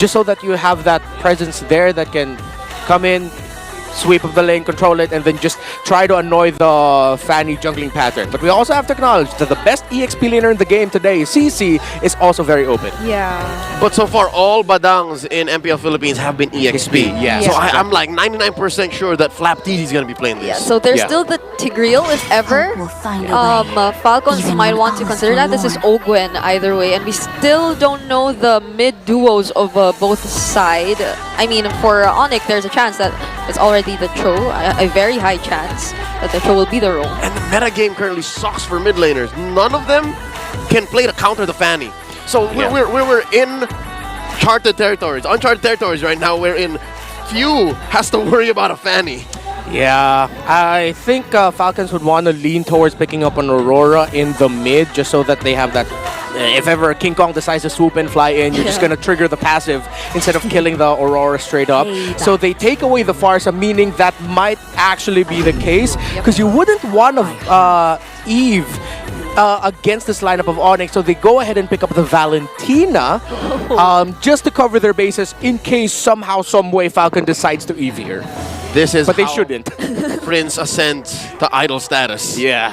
just so that you have that presence there that can come in, sweep of the lane, control it, and then just try to annoy the Fanny jungling pattern. But we also have to acknowledge that the best EXP laner in the game today, CC, is also very open. Yeah. But so far, all Badangs in MPL Philippines have been EXP. Yeah. So I'm like 99% sure that Flaptz is going to be playing this. Yeah, so there's still the Tigreal, if ever. Falcons might want to consider that. This is Ogwen either way. And we still don't know the mid-duos of both sides. I mean, for Onyx, there's a chance that it's already the Cho. A very high chance that the Cho will be the role. And the meta game currently sucks for mid laners. None of them can play to counter the Fanny. So we're in uncharted territories right now, wherein few has to worry about a Fanny. Yeah, I think Falcons would want to lean towards picking up an Aurora in the mid, just so that they have that. If ever King Kong decides to swoop in, fly in, you're just going to trigger the passive instead of killing the Aurora straight up. So they take away the Farsa, meaning that might actually be the case, because you wouldn't want to Eve against this lineup of Onyx, so they go ahead and pick up the Valentina just to cover their bases in case somehow, some way Falcon decides to Eve here. This is but they shouldn't. Prince ascends to idol status. Yeah.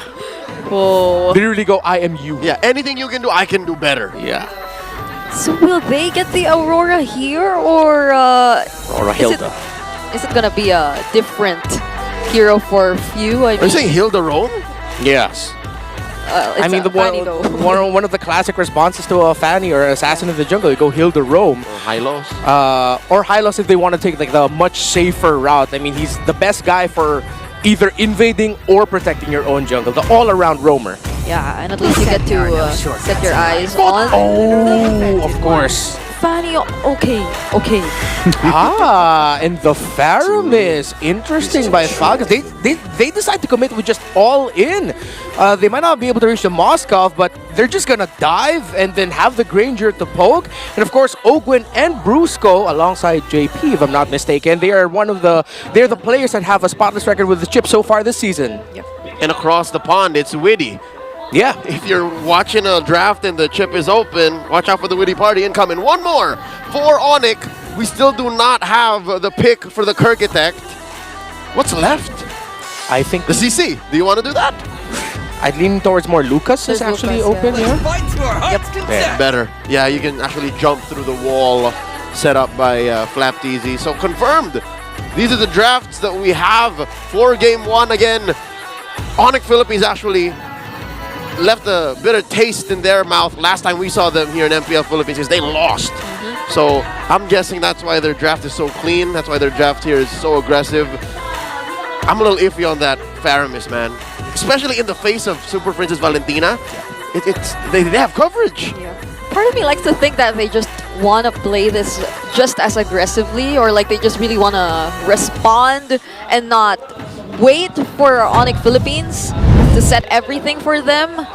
Oh. They really go, I am you. Yeah, anything you can do, I can do better. Yeah. So will they get the Aurora here, or Aurora Hilda. Is it gonna be a different hero for few? Are you saying Hilda Roam? Yes. I mean, one of the classic responses to a Fanny or Assassin of the Jungle, you go Hilda Roam. Or Hylos. Or Hylos if they want to take like the much safer route. I mean, he's the best guy for either invading or protecting your own jungle. The all-around roamer. Yeah, and at least you get to set your eyes on. Oh, of course. Fanny, okay. And the Faramis. Interesting by Falcons. They decide to commit with just all in. They might not be able to reach the Moskov, but they're just gonna dive and then have the Granger to poke. And of course, Ogwen and Brusco, alongside JP, if I'm not mistaken, they're the players that have a spotless record with the chip so far this season. Yep. And across the pond, it's Witty. Yeah. If you're watching a draft and the chip is open, watch out for the Witty party incoming. One more for Onyx. We still do not have the pick for the Kirkitect. What's left? I think the CC. Do you want to do that? I'd lean towards more Lucas is actually open here. Yeah. Better. Yeah, you can actually jump through the wall set up by Flaptz. So confirmed. These are the drafts that we have for Game 1. Again, Onyx Philippines actually left a bitter taste in their mouth last time we saw them here in MPL Philippines because they lost. So I'm guessing that's why their draft is so clean. That's why their draft here is so aggressive. I'm a little iffy on that Faramis, man. Especially in the face of Super Princess Valentina. They have coverage. Yeah. Part of me likes to think that they just want to play this just as aggressively, or like they just really want to respond and not wait for Onyx Philippines to set everything for them.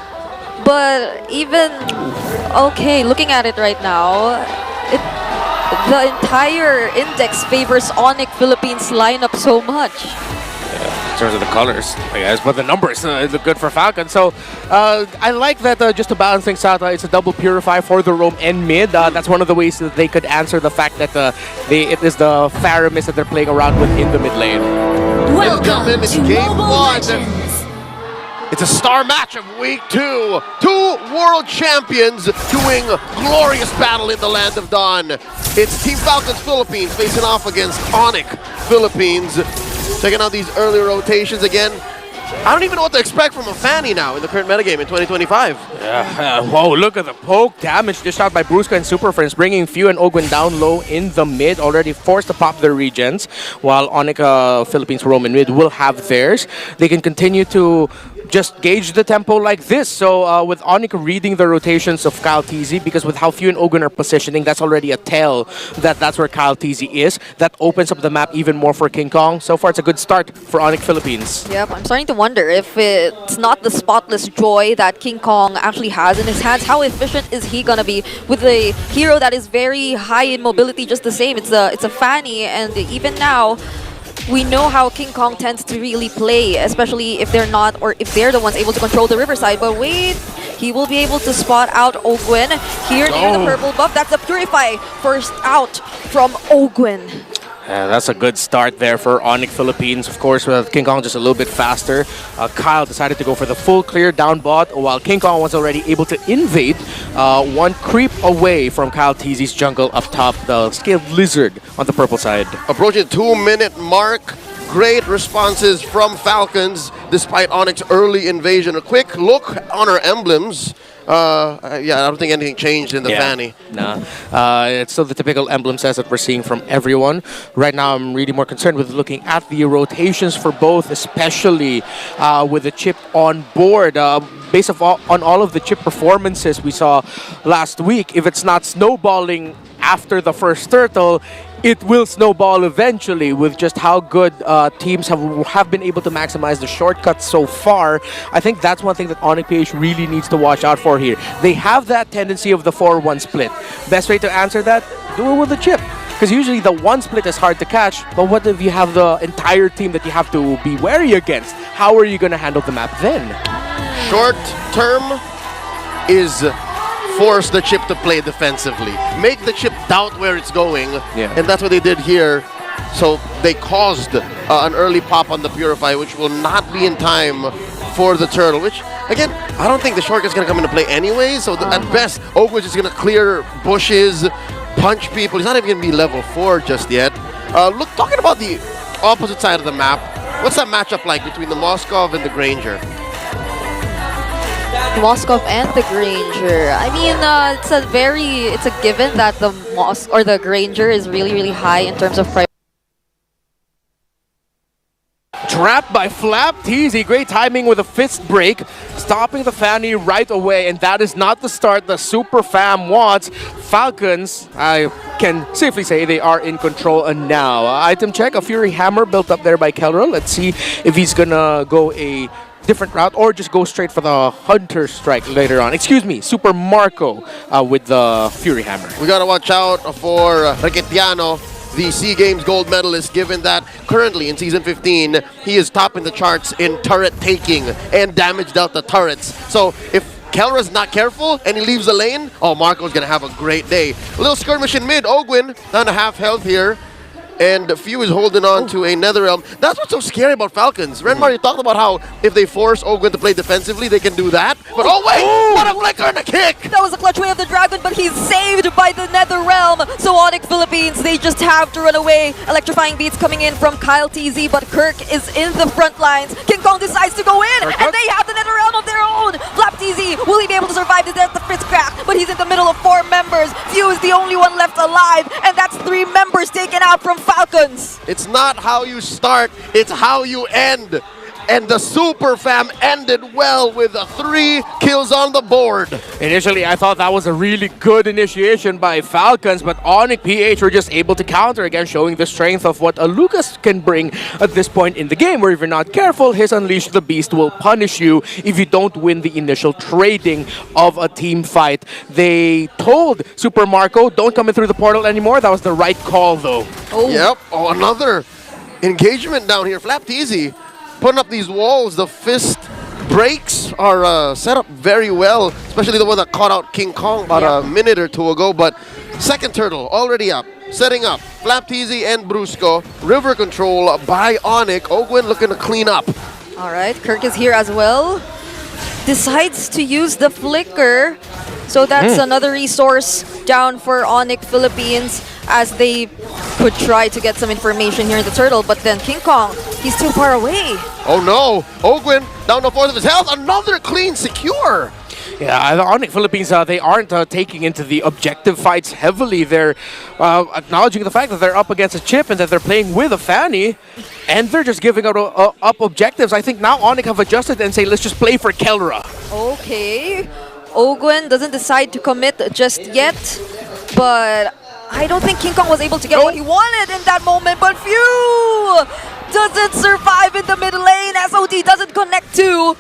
But even, okay, looking at it right now, the entire index favors Onyx Philippines lineup so much. In terms of the colors, I guess, but the numbers look good for Falcon. So I like that just to balance things out, it's a double purify for the roam and mid. That's one of the ways that they could answer the fact that it is the Faramis that they're playing around with in the mid lane. Welcome to Game 1. It's a star match of Week 2. Two world champions doing glorious battle in the Land of Dawn. It's Team Falcons Philippines facing off against Onyx Philippines. Checking out these early rotations again. I don't even know what to expect from a Fanny now in the current metagame in 2025. Whoa, look at the poke damage dished out by Brusca and Super Friends, bringing Few and Ogwen down low in the mid, already forced to pop their regens, while Onyx Philippines Roman mid will have theirs. They can continue to just gauge the tempo like this. So with Onyx reading the rotations of Kyle TZ, because with how Few and Ogwen are positioning, that's already a tell that that's where Kyle TZ is. That opens up the map even more for King Kong. So far, it's a good start for Onyx Philippines. Yep, I'm starting to wonder if it's not the spotless joy that King Kong actually has in his hands. How efficient is he gonna be with a hero that is very high in mobility? Just the same, it's a Fanny, and even now, we know how King Kong tends to really play, especially if they're not, or if they're the ones able to control the Riverside. But wait, he will be able to spot out Ogwin here near the purple buff. That's a Purify first out from Ogwin. Yeah, that's a good start there for Onyx Philippines. Of course, with King Kong just a little bit faster. Kyle decided to go for the full clear down bot, while King Kong was already able to invade one creep away from Kyle TZ's jungle up top, the Scaled Lizard on the purple side. Approaching 2-minute mark. Great responses from Falcons despite Onyx early invasion. A quick look on our emblems. Yeah, I don't think anything changed in the Fanny. No, it's still the typical emblem sets that we're seeing from everyone. Right now, I'm really more concerned with looking at the rotations for both, especially with the chip on board. Based on all of the chip performances we saw last week, if it's not snowballing after the first turtle, it will snowball eventually with just how good teams have been able to maximize the shortcuts so far. I think that's one thing that Onyx PH really needs to watch out for here. They have that tendency of the 4-1 split. Best way to answer that, do it with the chip. Because usually the 1 split is hard to catch, but what if you have the entire team that you have to be wary against? How are you going to handle the map then? Short term is force the chip to play defensively. Make the chip doubt where it's going. Yeah. And that's what they did here. So they caused an early pop on the Purify, which will not be in time for the turtle, which, again, I don't think the shortcut's going to come into play anyway. So at best, Ogwin's is going to clear bushes, punch people. He's not even going to be level 4 just yet. Look, talking about the opposite side of the map, what's that matchup like between the Moskov and the Granger? Moskov and the Granger. I mean, it's a given that the Granger is really high in terms of priority. Trapped by FlapTZ. Great timing with a fist break, stopping the Fanny right away, and that is not the start the Super Fam wants. Falcons, I can safely say they are in control now. Item check, a Fury Hammer built up there by Kelro. Let's see if he's gonna go a different route or just go straight for the Hunter Strike later on. Excuse me, Super Marco with the Fury Hammer. We gotta watch out for Raquetiano, the SEA Games gold medalist, given that currently in Season 15, he is topping the charts in turret taking and damage dealt the turrets. So if Kelra's not careful and he leaves the lane, oh, Marco's gonna have a great day. A little skirmish in mid, Ogwin down to half health here. And Few is holding on to a Netherrealm. That's what's so scary about Falcons. Renmar, you talked about how if they force Ogwin to play defensively, they can do that. But oh wait, what a flicker and a kick! That was a clutch way of the Dragon, but he's saved by the Netherrealm. So Onyx Philippines, they just have to run away. Electrifying beats coming in from Kyle TZ, but Kirk is in the front lines. King Kong decides to go in, and they have the Netherrealm of their own. FlapTZ, will he be able to survive the death of Fist Crack? But he's in the middle of 4 members. Few is the only one left alive, and that's 3 members taken out from Falcons. It's not how you start, it's how you end. And the Super Fam ended well with 3 kills on the board. Initially, I thought that was a really good initiation by Falcons, but Onyx PH were just able to counter again, showing the strength of what a Lucas can bring at this point in the game, where if you're not careful, his Unleash the Beast will punish you if you don't win the initial trading of a team fight. They told Super Marco, don't come in through the portal anymore. That was the right call, though. Oh. Yep, another engagement down here. FlapTZ putting up these walls. The fist breaks are set up very well, especially the one that caught out King Kong about a minute or 2 ago. But second turtle already up, setting up. FlapTZ and Brusco. River control by Onyx. Ogwin looking to clean up. All right, Kirk is here as well. Decides to use the flicker. So that's another resource down for Onyx Philippines, as they could try to get some information here in the turtle, but then King Kong, he's too far away. Oh no, Ogwin down to 4th of his health. Another clean secure. Yeah, the Onyx Philippines, they aren't taking into the objective fights heavily. They're acknowledging the fact that they're up against a chip and that they're playing with a Fanny, and they're just giving up objectives. I think now Onyx have adjusted and say, let's just play for Kelra. Okay. Ogwin doesn't decide to commit just yet, but I don't think King Kong was able to get what he wanted in that moment, but Few doesn't survive in the mid lane. SOD doesn't connect to,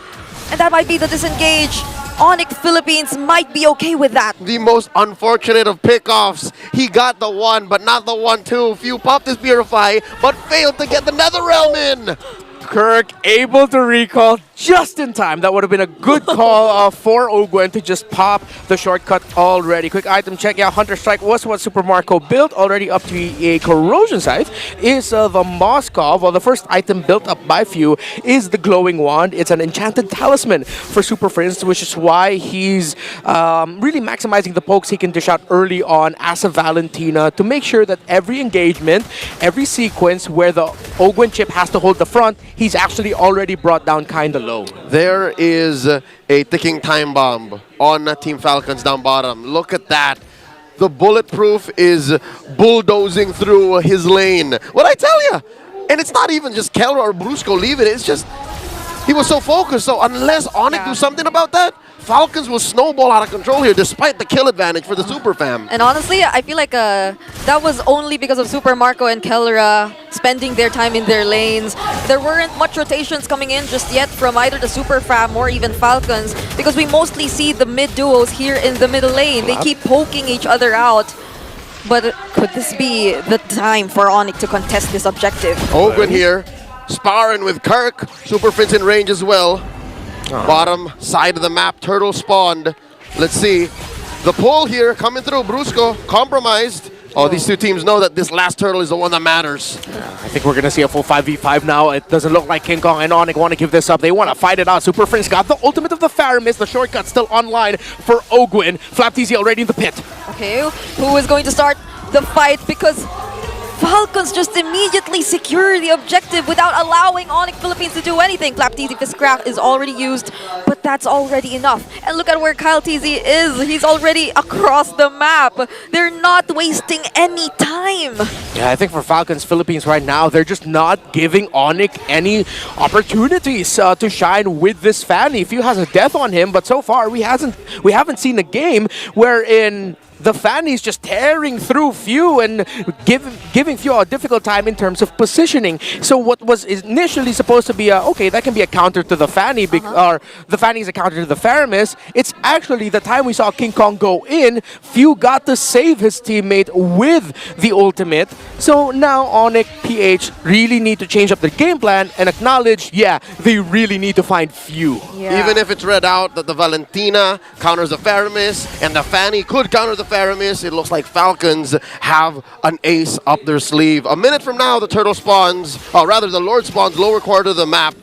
and that might be the disengage. Onyx Philippines might be okay with that. The most unfortunate of pickoffs. He got the 1, but not the 1-2. Few popped his Purify, but failed to get the Netherrealm in. Kirk able to recall just in time. That would have been a good call for Ogwen to just pop the shortcut already. Quick item check. Yeah, Hunter Strike was what Super Marco built already up to a corrosion site. Is the Moskov, well, the first item built up by Few is the glowing wand. It's an enchanted talisman for Super Prince, which is why he's really maximizing the pokes he can dish out early on as a Valentina to make sure that every engagement, every sequence where the Ogwen chip has to hold the front, he's actually already brought down kind of low. There is a ticking time bomb on Team Falcons down bottom. Look at that. The bulletproof is bulldozing through his lane. What I tell you? And it's not even just Keller or Brusco leaving it. It's just he was so focused. So unless Onyx do something about that, Falcons will snowball out of control here despite the kill advantage for the Super Fam. And honestly, I feel like that was only because of Super Marco and Kellera spending their time in their lanes. There weren't much rotations coming in just yet from either the Super Fam or even Falcons because we mostly see the mid duos here in the middle lane. They keep poking each other out. But could this be the time for Onyx to contest this objective? Ogwen here, sparring with Kirk. Super Prince in range as well. Bottom side of the map, turtle spawned. Let's see. The pull here coming through. Brusco compromised. Oh, these two teams know that this last turtle is the one that matters. I think we're going to see a full 5v5 now. It doesn't look like King Kong and Onyx want to give this up. They want to fight it out. Super Prince got the ultimate of the Faramis. The shortcut still online for Ogwen. Flapteezy already in the pit. Okay, who is going to start the fight? Because Falcons just immediately secure the objective without allowing Onyx Philippines to do anything. Flapteezy Fiskcraft is already used, but that's already enough. And look at where Kyle TZ is. He's already across the map. They're not wasting any time. Yeah, I think for Falcons Philippines right now, they're just not giving Onyx any opportunities to shine with this Fanny. Few has a death on him, but so far we haven't seen a game wherein the Fanny's just tearing through Few and giving Few a difficult time in terms of positioning. So what was initially supposed to be okay, that can be a counter to the Fanny, or the Fanny's a counter to the Faramis. It's actually the time we saw King Kong go in, Few got to save his teammate with the ultimate. So now Onyx PH really need to change up their game plan and acknowledge, yeah, they really need to find Few. Yeah. Even if it's read out that the Valentina counters the Faramis and the Fanny could counter the Faramis, it looks like Falcons have an ace up their sleeve. A minute from now, the turtle spawns, or rather the Lord spawns lower quarter of the map,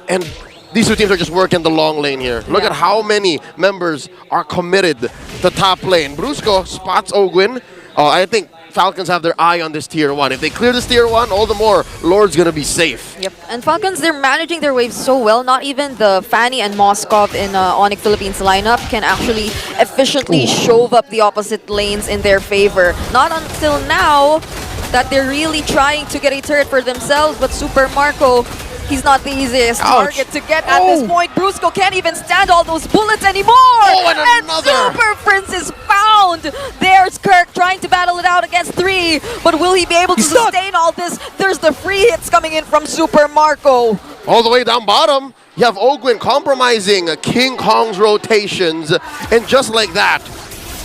and these two teams are just working the long lane here. Look at how many members are committed to top lane. Brusco spots Ogwen. I think Falcons have their eye on this tier 1. If they clear this tier 1, all the more Lord's gonna be safe. Yep, and Falcons, they're managing their waves so well. Not even the Fanny and Moskov in Onyx Philippines lineup can actually efficiently shove up the opposite lanes in their favor. Not until now that they're really trying to get a turret for themselves, but Super Marco, he's not the easiest target to get at this point. Brusco can't even stand all those bullets anymore! And Super Prince is found! There's Kirk trying to battle it out against 3, but will he be able to sustain all this? There's the free hits coming in from Super Marco. All the way down bottom, you have Ogwen compromising King Kong's rotations, and just like that,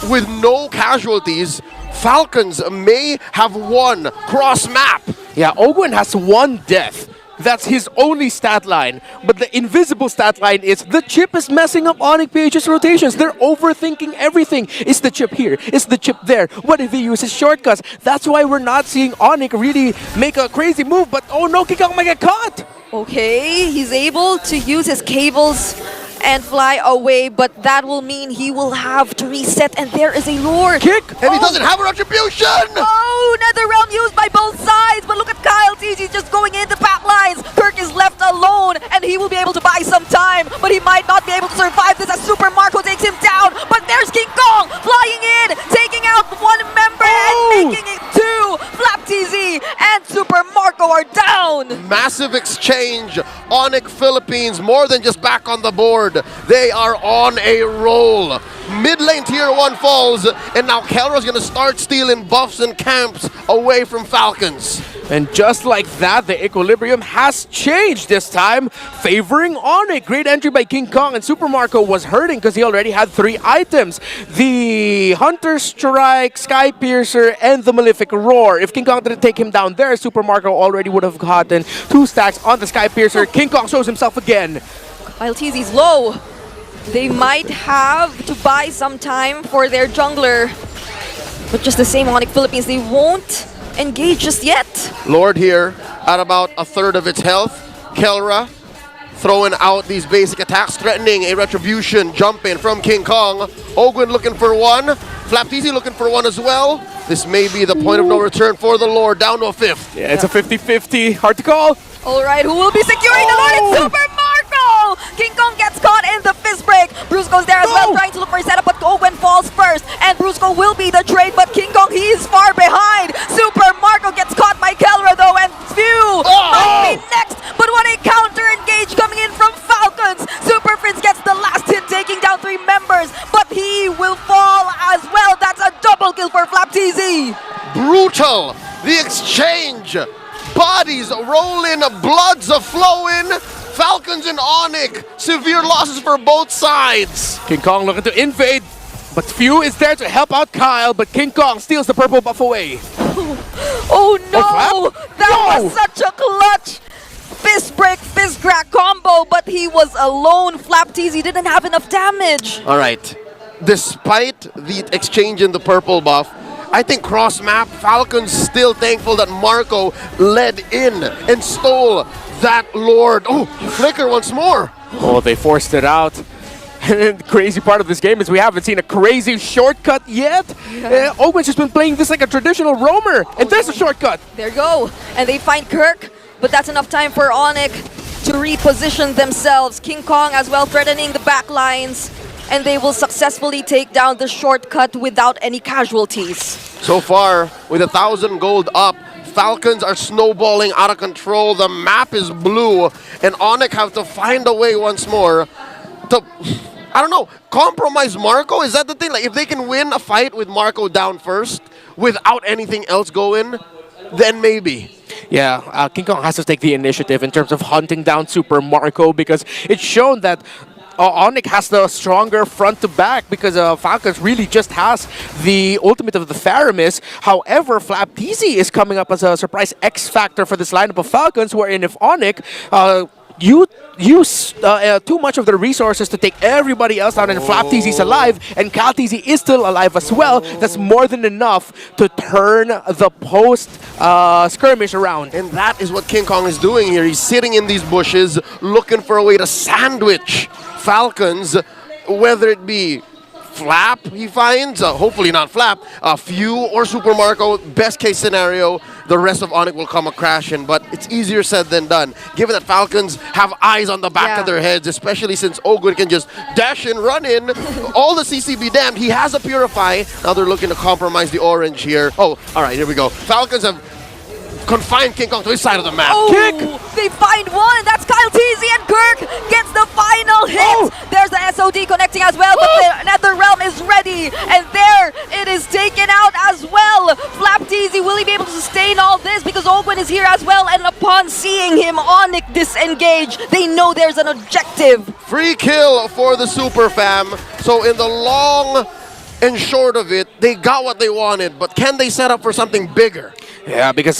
with no casualties, Falcons may have won cross-map. Yeah, Ogwen has 1 death. That's his only stat line. But the invisible stat line is the chip is messing up Onyx PH's rotations. They're overthinking everything. Is the chip here? Is the chip there? What if he uses shortcuts? That's why we're not seeing Onyx really make a crazy move. But oh no, King Kong might get caught. Okay, he's able to use his cables and fly away, but that will mean he will have to reset, and there is a lure. Kick! And he doesn't have a retribution! Oh, Netherrealm used by both sides, but look at Kyle TG just going into path lines. Kirk is left alone, and he will be able to buy some time, but he might not be able to survive this as Super Marco takes him down. But there's King Kong flying in, taking out 1 member and making it 2. Flapteezy and Super Marco are down. Massive exchange. Onyx Philippines more than just back on the board. They are on a roll. Mid lane tier 1 falls, and now Kelra's gonna start stealing buffs and camps away from Falcons. And just like that, the equilibrium has changed this time, favoring Onyx. Great entry by King Kong, and Super Marco was hurting because he already had 3 items. The Hunter Strike, Sky Piercer, and the Malefic Roar. If King Kong didn't take him down there, Super Marco already would have gotten 2 stacks on the Sky Piercer. King Kong shows himself again. Maltese's low. They might have to buy some time for their jungler. But just the same, Onyx Philippines, they won't engage just yet. Lord here at about a third of its health. Kelra throwing out these basic attacks, threatening a retribution jump in from King Kong. Ogwin looking for one. Flapteasy looking for one as well. This may be the point of no return for the Lord, down to a fifth. Yeah, it's a 50-50. Hard to call. All right, who will be securing the Lord? It's Super Marco! King Kong gets caught in the fist break. Brusco's there as well, trying to look for a setup, but Ogwen falls first. And Brusco will be the trade, but King Kong, he is far behind. Super Marco gets caught by Kelra though, and Phew might be next. But what a counter engage coming in from Falcons. Super Prince gets the last hit, taking down 3 members, but he will fall as well. That's a double kill for Flapteasy. Brutal. The exchange. Bodies rolling, bloods are flowing. Falcons and Onyx. Severe losses for both sides. King Kong looking to invade, but Phew is there to help out Kyle, but King Kong steals the purple buff away. Oh no! That was such a clutch fist break, fist crack combo, but he was alone. Flapteasy didn't have enough damage. All right. Despite the exchange in the purple buff, I think cross-map, Falcons still thankful that Marco led in and stole that Lord. Oh, flicker once more. Oh, they forced it out. And the crazy part of this game is we haven't seen a crazy shortcut yet. Ogwen's just been playing this like a traditional roamer, and there's a shortcut. There you go. And they find Kirk, but that's enough time for Onyx to reposition themselves. King Kong as well threatening the back lines, and they will successfully take down the shortcut without any casualties. So far, with 1,000 gold up, Falcons are snowballing out of control. The map is blue, and Onyx have to find a way once more to, I don't know, compromise Marco? Is that the thing? Like, if they can win a fight with Marco down first without anything else going, then maybe. Yeah, King Kong has to take the initiative in terms of hunting down Super Marco, because it's shown that Onyx has the stronger front to back, because Falcons really just has the ultimate of the Faramis. However, Flapteasy is coming up as a surprise X factor for this lineup of Falcons, wherein if Onyx use too much of the resources to take everybody else down, and Flapteasy's alive, and Kalteasy is still alive as well, that's more than enough to turn the post skirmish around. And that is what King Kong is doing here. He's sitting in these bushes, looking for a way to sandwich Falcons, whether it be Flap he finds, hopefully not Flap, Phew or Super Marco. Best case scenario, the rest of Onyx will come a crashing, but it's easier said than done, given that Falcons have eyes on the back of their heads, especially since Ogwin can just dash in, run in. All the CC be damned, he has a Purify. Now they're looking to compromise the orange here. Oh, all right, here we go. Falcons have confined King Kong to his side of the map. Oh, Kick! they find one. That's Kalteasy, and Kirk gets the final hit. There's the SOD connecting as well, but the NetherRealm is ready, and there it is taken out as well. Flapteasy, will he be able to sustain all this? Because Ogwen is here as well, and upon seeing him, Onyx disengage. They know there's an objective. Free kill for the Super Fam. So in the long and short of it, they got what they wanted, but can they set up for something bigger? Yeah, because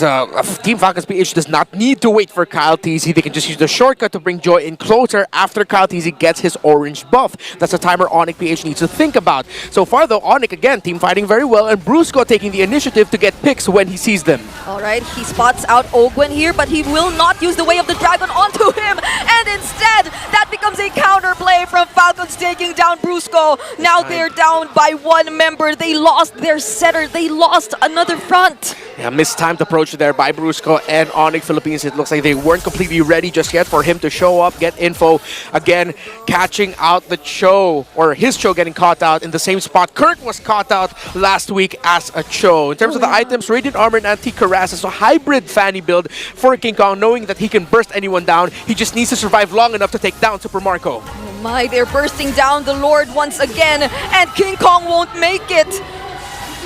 Team Falcons PH does not need to wait for Kalteasy. They can just use the shortcut to bring Joy in closer after Kalteasy gets his orange buff. That's a timer Onyx PH needs to think about. So far though, Onyx again, team fighting very well, and Brusco taking the initiative to get picks when he sees them. Alright, he spots out Ogwen here, but he will not use the Way of the Dragon onto him, and instead, that becomes a counterplay from Falcons taking down Brusco. Now they're down by 1 member. They lost their setter. They lost another front. Yeah, mistimed approach there by Brusco and Onyx Philippines. It looks like they weren't completely ready just yet for him to show up, get info. Again, catching out the Cho, or his Cho getting caught out in the same spot Kirk was caught out last week as a Cho. In terms of the items, Radiant Armor and Anti-Cuirass is a hybrid Fanny build for King Kong, knowing that he can burst anyone down. He just needs to survive long enough to take down Super Marco. Oh my, they're bursting down the Lord once again, and King Kong won't make it.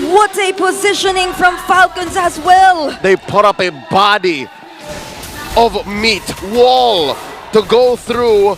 What a positioning from Falcons as well. They put up a body of meat wall to go through.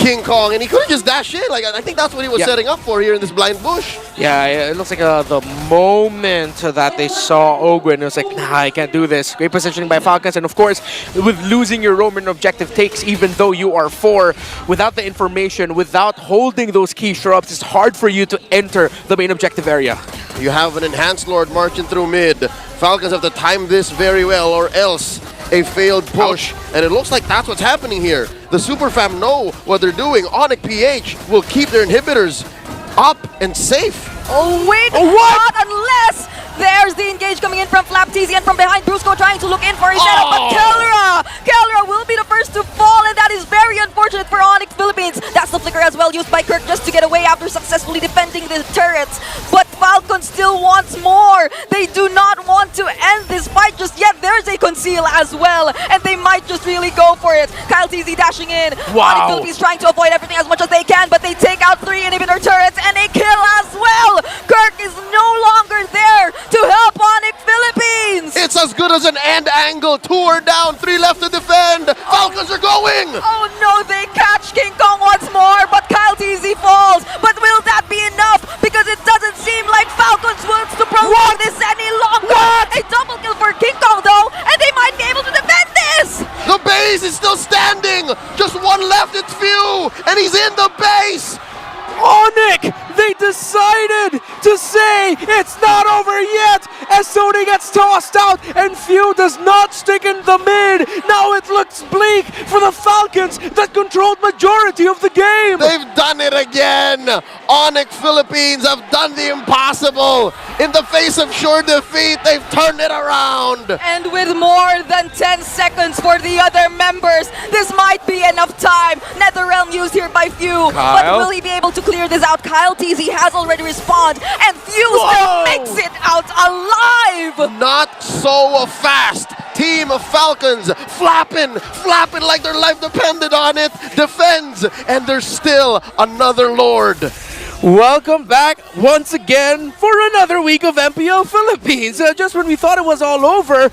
King Kong, and he could have just dashed in. Like, I think that's what he was setting up for here in this blind bush. Yeah, it looks like the moment that they saw Ogwen, it was like, nah, I can't do this. Great positioning by Falcons, and of course, with losing your Roman objective takes, even though you are 4, without the information, without holding those key shrubs, it's hard for you to enter the main objective area. You have an Enhanced Lord marching through mid. Falcons have to time this very well, or else a failed push. And it looks like that's what's happening here. The Super Fam know what they're doing. Onyx PH will keep their inhibitors up and safe. Oh, wait, not unless there's the engage coming in from FlapTZ, and from behind, Brusco trying to look in for his setup, but Kelra will be the first to fall, and that is very unfortunate for Onyx Philippines. That's the flicker as well used by Kirk just to get away after successfully defending the turrets. But Falcon still wants more. They do not want to end this fight just yet. There's a conceal as well, and they might just really go for it. Kyle TZ dashing in. Onyx Philippines trying to avoid everything as much as they can, but they take out 3 inhibitor turrets and a kill as well. Kirk is no longer there to help Onyx Philippines. It's as good as an end angle. 2 are down, 3 left to defend. Falcons are going. Oh no, they catch King Kong once more, but Kyle TZ falls. But will that be enough? Because it doesn't seem like Falcons wants to prolong this any longer. A double kill for King Kong though, and they might be able to defend this. The base is still standing. Just 1 left, it's Few, and he's in the base. Onyx, they decided to say it's not over yet as Sony gets tossed out and Few does not stick in the mid. Now it looks bleak for the Falcons that controlled majority of the game. They've done it again. Onyx Philippines have done the impossible. In the face of sure defeat, they've turned it around. And with more than 10 seconds for the other members, this might be enough time. NetherRealm used here by Few, but will he be able to clear this out? Kyle TZ has already responded, and Few still makes it out alive. Not so fast. Team of Falcons flapping like their life depended on it. Defends, and there's still another Lord. Welcome back once again for another week of MPL Philippines. Just when we thought it was all over,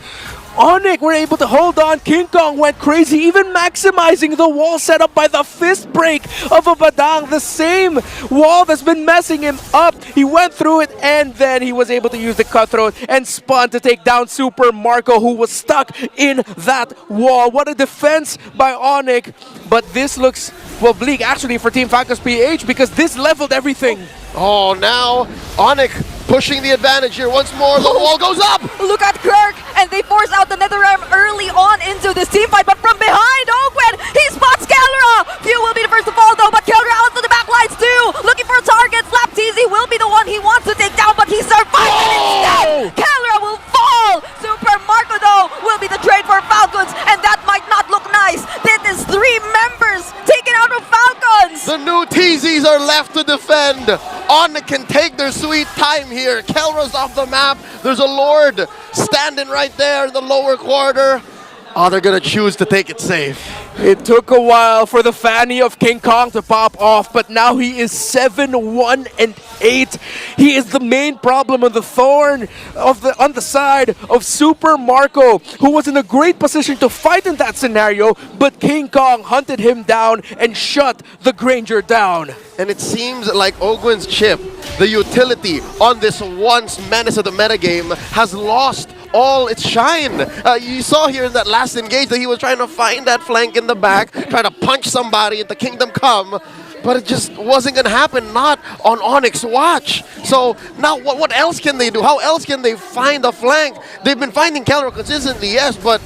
Onyx were able to hold on. King Kong went crazy, even maximizing the wall set up by the fist break of a Badang. The same wall that's been messing him up. He went through it, and then he was able to use the cutthroat and spun to take down Super Marco, who was stuck in that wall. What a defense by Onyx. But this looks, well, bleak actually for Team Falcons PH, because this leveled everything. Oh, now Onyx pushing the advantage here once more. The wall goes up. Look at Kirk, and they force out the NetherRealm early on into this team fight, but from behind, Ogwen, he spots Kelra. Few will be the first to fall though, but Kelra out to the backlines too, looking for a target. FlapTZ will be the one he wants to take down, but he survives instead. Kelra will fall. Super Marco though will be the trade for Falcons, and that might not look nice. This is 3 members taken out of Falcons. The new TZs are left to defend. Onyx can take their sweet time here. Kelra's off the map. There's a Lord standing right there in the lower quarter. Oh, they're gonna choose to take it safe. It took a while for the fanny of King Kong to pop off, but now he is 7-1-8. He is the main problem on the thorn on the side of Super Marco, who was in a great position to fight in that scenario, but King Kong hunted him down and shut the Granger down. And it seems like Ogwen's chip, the utility on this once menace of the metagame, has lost all its shine. You saw here in that last engage that he was trying to find that flank in the back, trying to punch somebody into Kingdom Come, but it just wasn't going to happen, not on Onyx watch. So now what else can they do? How else can they find a flank? They've been finding Kelra consistently, yes, but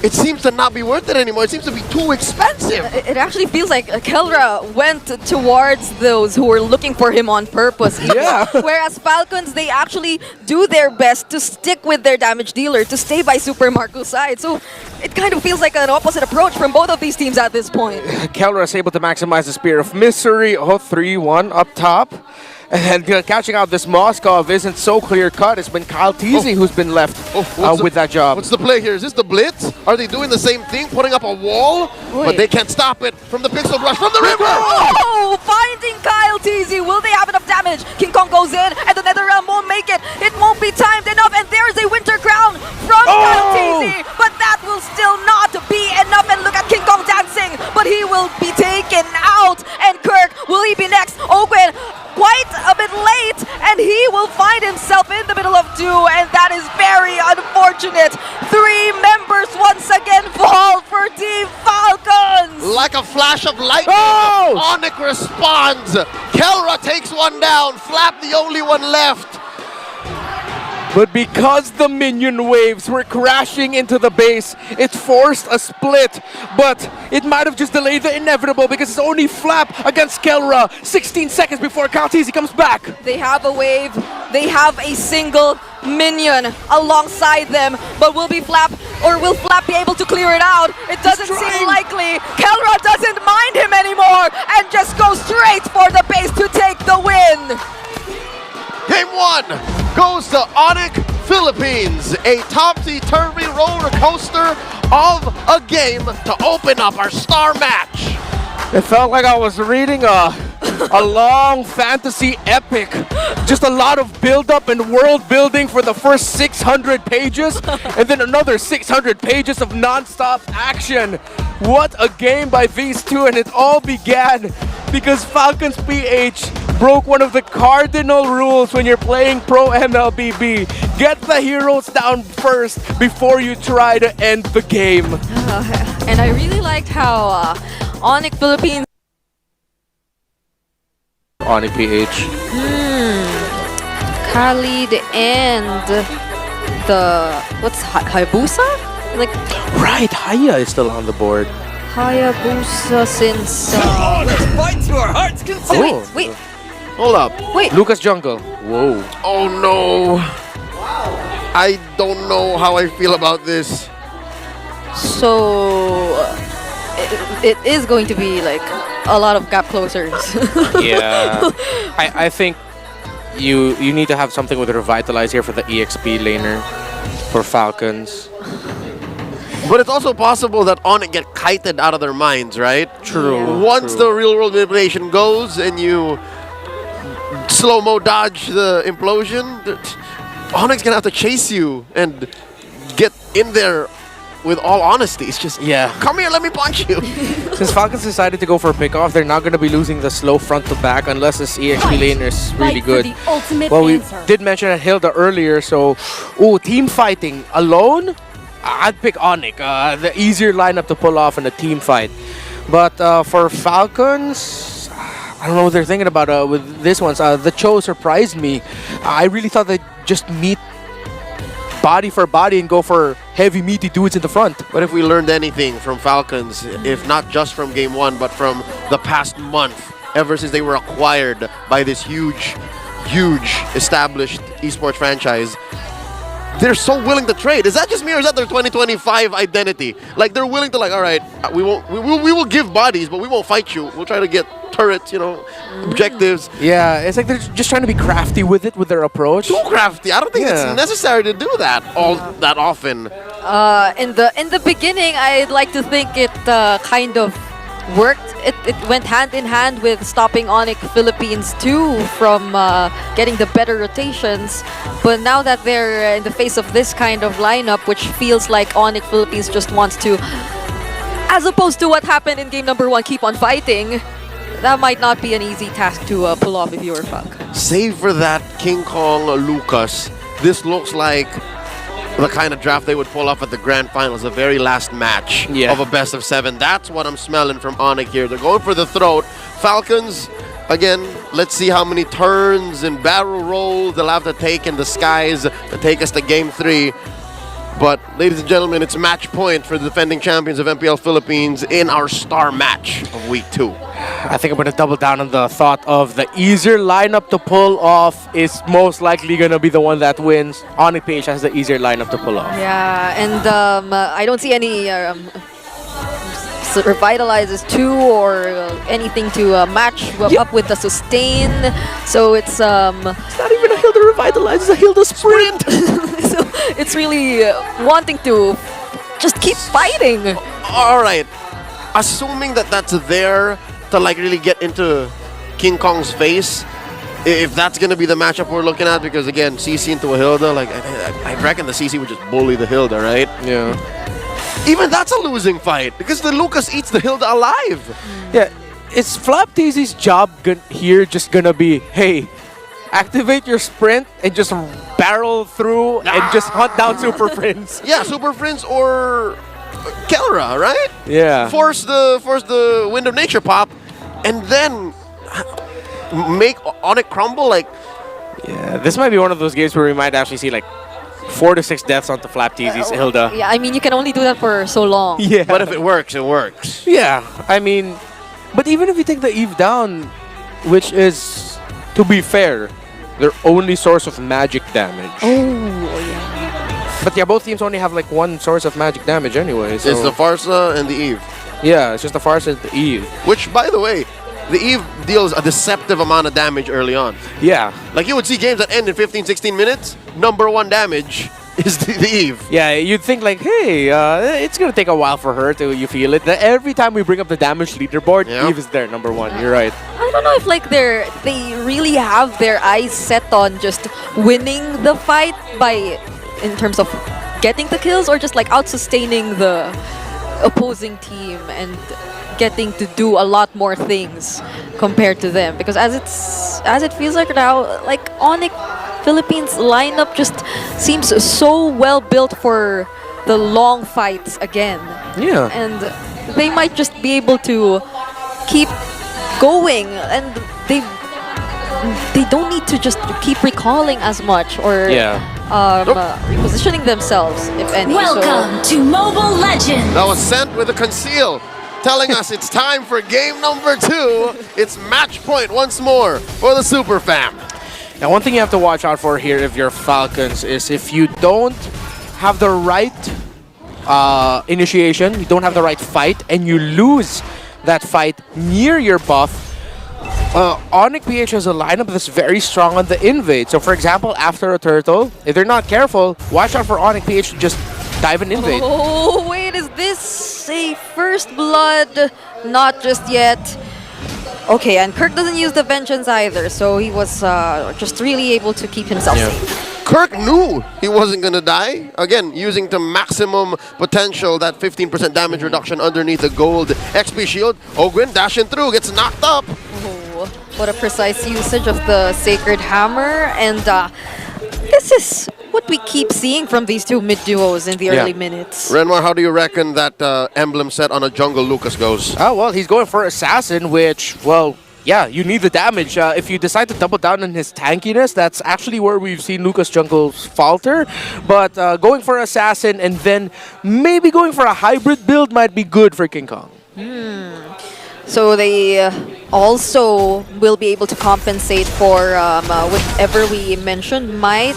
it seems to not be worth it anymore. It seems to be too expensive. It actually feels like Kelra went towards those who were looking for him on purpose. Yeah. Whereas Falcons, they actually do their best to stick with their damage dealer, to stay by Super Marco's side. So it kind of feels like an opposite approach from both of these teams at this point. Kelra is able to maximize the Spear of Misery. 3-1 up top. And then catching out this Moskov isn't so clear-cut. It's been Kyle TZ who's been left with that job. What's the play here? Is this the Blitz? Are they doing the same thing, putting up a wall? Wait. But they can't stop it from the Pixel Rush from the river! Oh, finding Kyle TZ. Will they have enough damage? King Kong goes in, and the NetherRealm won't make it. It won't be timed enough, and there's a Winter Crown from Kyle TZ. But that will still not be enough. And look at King Kong dancing, but he will be taken out. Like a flash of lightning, Oh! Onyx responds. Kelra takes one down. Flap the only one left. But because the minion waves were crashing into the base, it forced a split. But it might have just delayed the inevitable because it's only Flap against Kelra. 16 seconds before Kaltizi comes back. They have a wave. They have a single minion alongside them. But will Flap be able to clear it out? It doesn't seem likely. Kelra doesn't mind him anymore and just goes straight for the base to take the win. Game 1 goes to Onyx Philippines, a topsy-turvy roller coaster of a game to open up our star match. It felt like I was reading a long fantasy epic. Just a lot of build-up and world building for the first 600 pages, and then another 600 pages of non-stop action. What a game by these two, and it all began because Falcons PH broke one of the cardinal rules when you're playing Pro MLBB. Get the heroes down first before you try to end the game. And I really liked how Onyx Philippines Onyx PH. Khalid and the what's Hayabusa? Like Right, Haya is still on the board. Hayabusa since Let's fight to our heart's content. wait. Hold up. Lucas Jungle. Whoa. Oh no. I don't know how I feel about this. So it is going to be like a lot of gap closers. Yeah. I think you need to have something with Revitalize here for the EXP laner for Falcons. But it's also possible that Onyx get kited out of their minds, right? True. Once the real world manipulation goes and you slow-mo dodge the implosion, Onyx gonna have to chase you and get in there with all honesty. It's just, come here, let me punch you. Since Falcons decided to go for a pick-off, they're not going to be losing the slow front to back unless this EXP laner is really good. Well, we did mention Hilda earlier, so team fighting alone, I'd pick Onyx, the easier lineup to pull off in a team fight. But for Falcons, I don't know what they're thinking about with this one. The Cho surprised me. I really thought they'd just meet body for body and go for heavy, meaty dudes in the front. But if we learned anything from Falcons, if not just from Game 1, but from the past month, ever since they were acquired by this huge established esports franchise, they're so willing to trade. Is that just me or is that their 2025 identity? Like, they're willing to, like, all right, we will give bodies, but we won't fight you. We'll try to get turrets, objectives. Yeah, it's like they're just trying to be crafty with it, with their approach. Too crafty. I don't think it's necessary to do that that often. In the beginning, I'd like to think it kind of worked. It went hand in hand with stopping Onyx Philippines too from getting the better rotations. But now that they're in the face of this kind of lineup, which feels like Onyx Philippines just wants to, as opposed to what happened in game number 1, keep on fighting, that might not be an easy task to pull off if you were Falk. Save for that King Kong Lucas, this looks like the kind of draft they would pull off at the grand finals, the very last match of a best of 7. That's what I'm smelling from Onyx here. They're going for the throat. Falcons, again, let's see how many turns and barrel rolls they'll have to take in the skies to take us to game 3. But, ladies and gentlemen, it's match point for the defending champions of MPL Philippines in our star match of week 2. I think I'm going to double down on the thought of the easier lineup to pull off is most likely going to be the one that wins. Onyx PH has the easier lineup to pull off. Yeah, and I don't see any revitalizes 2 or anything to match up with the sustain. So it's not even a Hilda revitalize, it's a Hilda sprint. So it's really wanting to just keep fighting. All right, assuming that that's there to like really get into King Kong's face, if that's going to be the matchup we're looking at, because again, CC into a Hilda, like I reckon the CC would just bully the Hilda, right? Yeah. Even that's a losing fight because the Lucas eats the Hilda alive. Yeah, it's Flap Teasy's job here just gonna be, hey, activate your sprint and just barrel through and just hunt down Super Prince. Yeah, Super Prince or Kelra, right? Yeah. Force the Wind of Nature pop, and then make Onyx crumble. Like, Yeah, this might be one of those games where we might actually see like 4 to 6 deaths onto Flapteasy's Hilda. Yeah, I mean, you can only do that for so long. Yeah. but if it works, it works. Yeah, I mean, but even if you take the Eve down, which is, to be fair, their only source of magic damage. Oh, yeah. But yeah, both teams only have like one source of magic damage anyway. So It's the Farsa and the Eve. yeah, it's just the Farsa and the Eve. Which, by the way, the Eve deals a deceptive amount of damage early on. Yeah. Like, you would see games that end in 15, 16 minutes. Number 1 damage is the Eve. Yeah, you'd think like, hey, it's gonna take a while for her till you feel it. Every time we bring up the damage leaderboard, Yeah. Eve is there, number 1. You're right. I don't know if like they really have their eyes set on just winning the fight in terms of getting the kills, or just like out-sustaining the opposing team and getting to do a lot more things compared to them. Because as it feels like now, like Onyx Philippines lineup just seems so well built for the long fights again. Yeah. And they might just be able to keep going, and they don't need to just keep recalling as much or repositioning themselves, if any. Welcome to Mobile Legends! That was sent with a conceal, telling us it's time for game number 2. It's match point once more for the Super Fam. Now, one thing you have to watch out for here if you're Falcons is if you don't have the right initiation, you don't have the right fight, and you lose that fight near your buff, Onyx PH has a lineup that's very strong on the invade. So, for example, after a turtle, if they're not careful, watch out for Onyx PH to just dive and invade. Oh, wait, is this a first blood? Not just yet. Okay, and Kirk doesn't use the Vengeance either, so he was just really able to keep himself safe. Kirk knew he wasn't going to die. Again, using to maximum potential that 15% damage reduction underneath the gold XP shield. Ogwin dashing through, gets knocked up. Oh, what a precise usage of the Sacred Hammer. And this is what we keep seeing from these two mid-duos in the early minutes. Renmar, how do you reckon that emblem set on a jungle Lucas goes? Oh, well, he's going for Assassin, which, well, yeah, you need the damage. If you decide to double down on his tankiness, that's actually where we've seen Lucas Jungles falter. But going for Assassin and then maybe going for a hybrid build might be good for King Kong. So they also will be able to compensate for whatever we mentioned might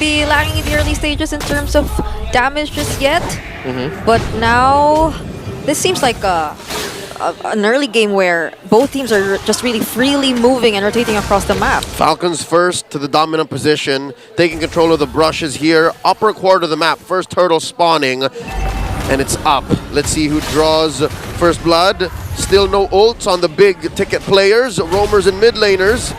be lacking in the early stages in terms of damage just yet. But now this seems like an early game where both teams are just really freely moving and rotating across the map. Falcons first to the dominant position, taking control of the brushes here. Upper quarter of the map, first turtle spawning, and it's up. Let's see who draws first blood. Still no ults on the big ticket players, roamers and mid laners.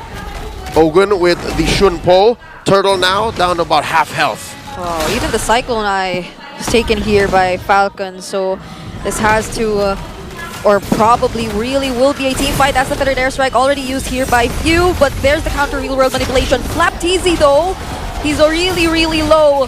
Ogun with the Shunpo. Turtle now down to about half health. Oh, even the Cyclone Eye is taken here by Falcon, so this has to or probably really will be a team fight. That's the third airstrike already used here by Few, but there's the counter real world manipulation. Flapteasy though, he's really, really low.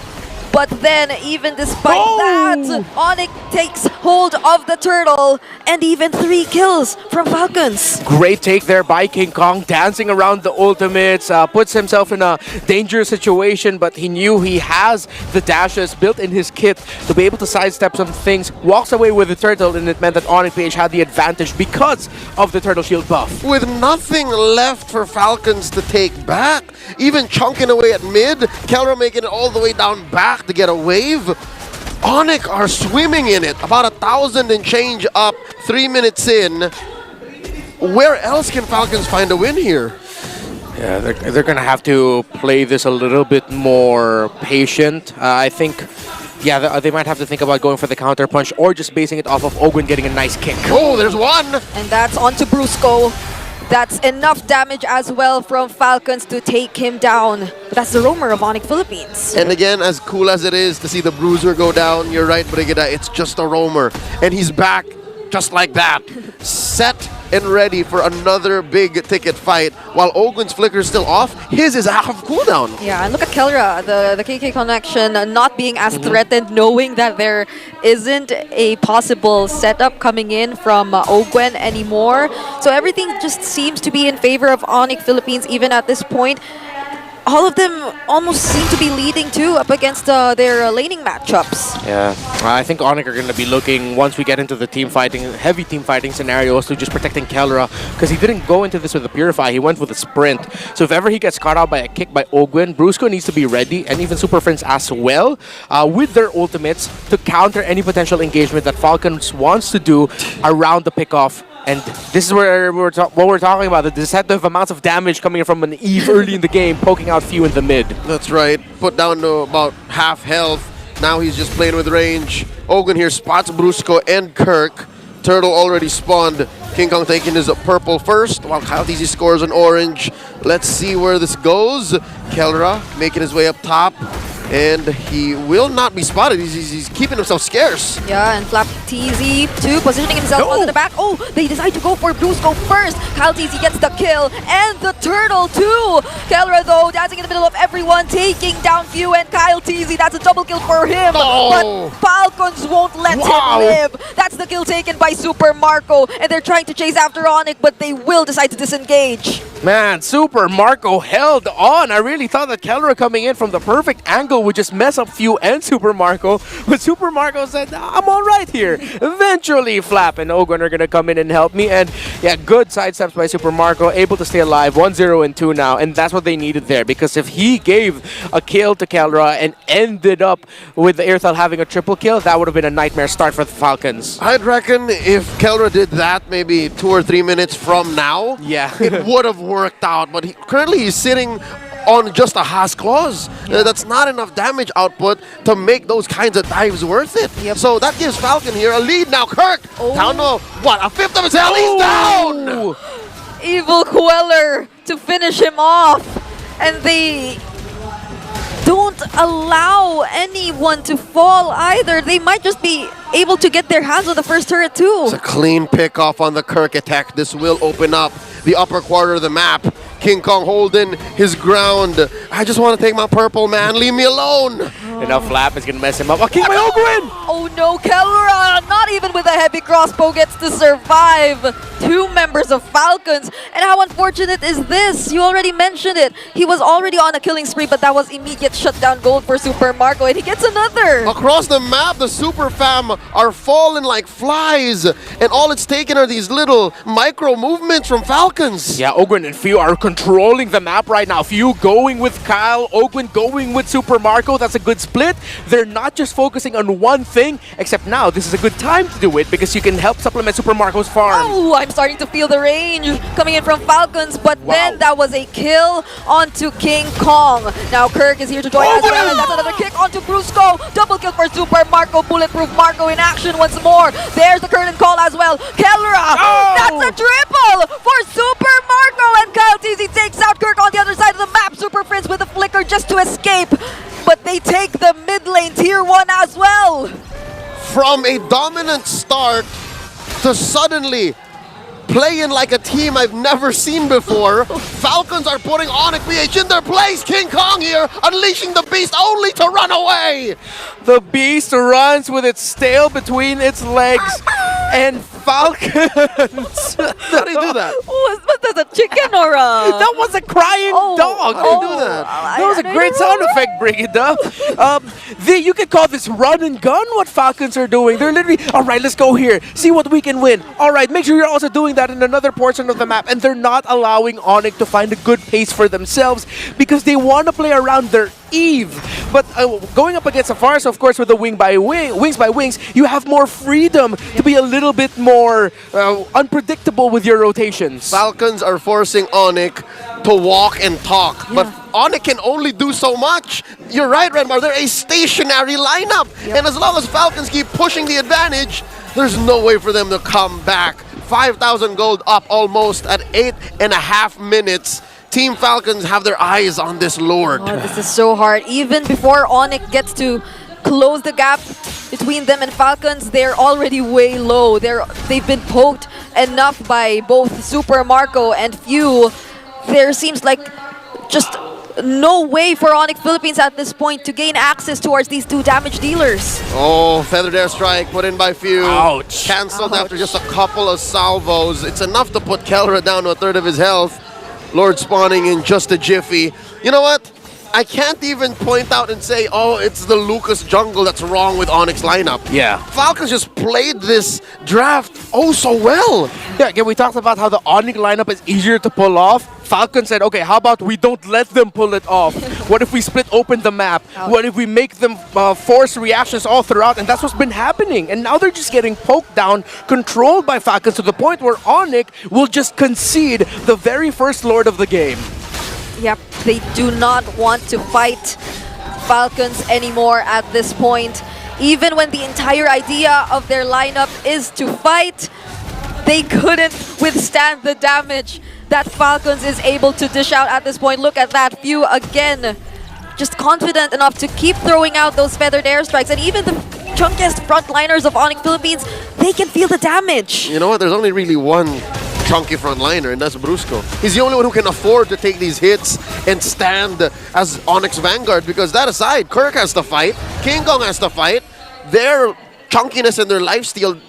But then, even despite that, Onyx takes hold of the turtle, and even 3 kills from Falcons. Great take there by King Kong, dancing around the ultimates, puts himself in a dangerous situation, but he knew he has the dashes built in his kit to be able to sidestep some things, walks away with the turtle, and it meant that Onyx PH had the advantage because of the turtle shield buff. With nothing left for Falcons to take back, even chunking away at mid, Kelra making it all the way down back to get a wave. Onyx are swimming in it, about 1,000 and change up, 3 minutes in. Where else can Falcons find a win here? Yeah, they're going to have to play this a little bit more patient. I think, yeah, they might have to think about going for the counter punch or just basing it off of Ogwin getting a nice kick. Oh, there's one! And that's onto Brusco. That's enough damage as well from Falcons to take him down. That's the roamer of Onyx Philippines. And again, as cool as it is to see the bruiser go down, you're right, Brigida, it's just a roamer. And he's back just like that. Set and ready for another big ticket fight. While Ogwen's flicker is still off, his is half cooldown. Yeah, and look at Kelra, the KK connection not being as threatened, knowing that there isn't a possible setup coming in from Ogwen anymore. So everything just seems to be in favor of Onyx Philippines even at this point. All of them almost seem to be leading too up against their laning matchups. Yeah, I think Onyx are going to be looking, once we get into the team fighting, heavy team fighting scenarios, to just protecting Kelra, because he didn't go into this with a Purify, he went with a Sprint. So if ever he gets caught out by a kick by Ogwen, Brusco needs to be ready, and even Super Friends as well, with their ultimates to counter any potential engagement that Falcons wants to do around the pickoff. And this is where what we're talking about, the deceptive amounts of damage coming in from an Eve early in the game, poking out few in the mid. That's right. Put down to about half health. Now he's just playing with range. Ogwen here spots Brusco and Kirk. Turtle already spawned. King Kong taking his purple first, while Kyle TZ scores an orange. Let's see where this goes. Kelra making his way up top. And he will not be spotted. He's keeping himself scarce. Yeah, and Flap TZ too, positioning himself on the back. Oh, they decide to go for Brusco first. Kyle TZ gets the kill, and the Turtle too. Kelra though, dancing in the middle of everyone, taking down Few and Kyle TZ. That's a double kill for him. Oh. But Falcons won't let him live. That's the kill taken by Super Marco, and they're trying to chase after Onyx, but they will decide to disengage. Man, Super Marco held on. I really thought that Kelra coming in from the perfect angle would just mess up Few and Super Marco, but Super Marco said, I'm all right here. Eventually, Flap and Ogwen are going to come in and help me, and yeah, good sidesteps by Super Marco, able to stay alive, 1-0 and 2 now, and that's what they needed there, because if he gave a kill to Kelra and ended up with the Airthal having a triple kill, that would have been a nightmare start for the Falcons. I'd reckon if Kelra did that maybe 2 or 3 minutes from now, yeah, it would have worked out, but currently he's sitting on just a Haas clause. That's not enough damage output to make those kinds of dives worth it. Yep. So that gives Falcon here a lead now. Kirk down to what, a fifth of his health. He's down. Evil Queller to finish him off, and they don't allow anyone to fall either. They might just be able to get their hands on the first turret too. It's a clean pick off on the Kirk attack. This will open up the upper quarter of the map. King Kong holding his ground. I just want to take my purple, man. Leave me alone. And now Flap is going to mess him up. Oh, King by Ogwen! Oh no, Kelra, not even with a heavy crossbow, gets to survive. 2 members of Falcons. And how unfortunate is this? You already mentioned it. He was already on a killing spree, but that was immediate shutdown gold for Super Marco, and he gets another. Across the map, the Super Fam are falling like flies. And all it's taken are these little micro movements from Falcons. Yeah, Ogwen and Few are controlling the map right now. Few going with Kyle, Ogwen going with Super Marco. That's a good split. They're not just focusing on one thing, except now this is a good time to do it because you can help supplement Super Marco's farm. Oh, I'm starting to feel the range coming in from Falcons, but then that was a kill onto King Kong. Now Kirk is here to join as well, and that's another kick onto Brusco. Double kill for Super Marco. Bulletproof Marco in action once more. There's the curtain call as well. Kelra, that's a triple for Super Marco, and Kyle TZ takes out Kirk on the other side of the map. Super Friends with a flicker just to escape, but they take the mid lane tier 1 as well. From a dominant start to suddenly playing like a team I've never seen before, Falcons are putting Onyx BH in their place. King Kong here, unleashing the beast only to run away. The beast runs with its tail between its legs, and Falcons. How do you do that? Was that a chicken or a... That was a crying dog. How do you do that? That was a great sound effect, Brigida. You could call this run and gun what Falcons are doing. They're literally, all right, let's go here. See what we can win. All right, make sure you're also doing that in another portion of the map. And they're not allowing Onyx to find a good pace for themselves because they want to play around their Eve. But going up against Safari, of course, with the wings by wings, you have more freedom to be a little bit more unpredictable with your rotations. Falcons are forcing Onyx to walk and talk, but Onyx can only do so much. You're right, Redmar, they're a stationary lineup. And as long as Falcons keep pushing the advantage, there's no way for them to come back. 5,000 gold up almost at 8.5 minutes. Team Falcons have their eyes on this Lord. Oh, this is so hard. Even before Onyx gets to close the gap between them and Falcons, they're already way low. They've been poked enough by both Super Marco and Few. There seems like just no way for Onyx Philippines at this point to gain access towards these two damage dealers. Oh, Feathered Airstrike put in by Few. Ouch. Cancelled after just a couple of salvos. It's enough to put Kelra down to a third of his health. Lord spawning in just a jiffy. You know what? I can't even point out and say, oh, it's the Lucas jungle that's wrong with Onyx lineup. Yeah. Falcons just played this draft oh so well. Yeah, again, we talked about how the Onyx lineup is easier to pull off. Falcon said, okay, how about we don't let them pull it off? What if we split open the map? What if we make them force reactions all throughout? And that's what's been happening. And now they're just getting poked down, controlled by Falcons to the point where Onyx will just concede the very first Lord of the game. Yep, they do not want to fight Falcons anymore at this point. Even when the entire idea of their lineup is to fight, they couldn't withstand the damage that Falcons is able to dish out at this point. Look at that Few again, just confident enough to keep throwing out those feathered airstrikes. And even the chunkiest frontliners of Onyx Philippines, they can feel the damage. You know what? There's only really one chunky frontliner, and that's Brusco. He's the only one who can afford to take these hits and stand as Onyx Vanguard, because that aside, Kirk has to fight, King Kong has to fight. Their chunkiness and their lifesteal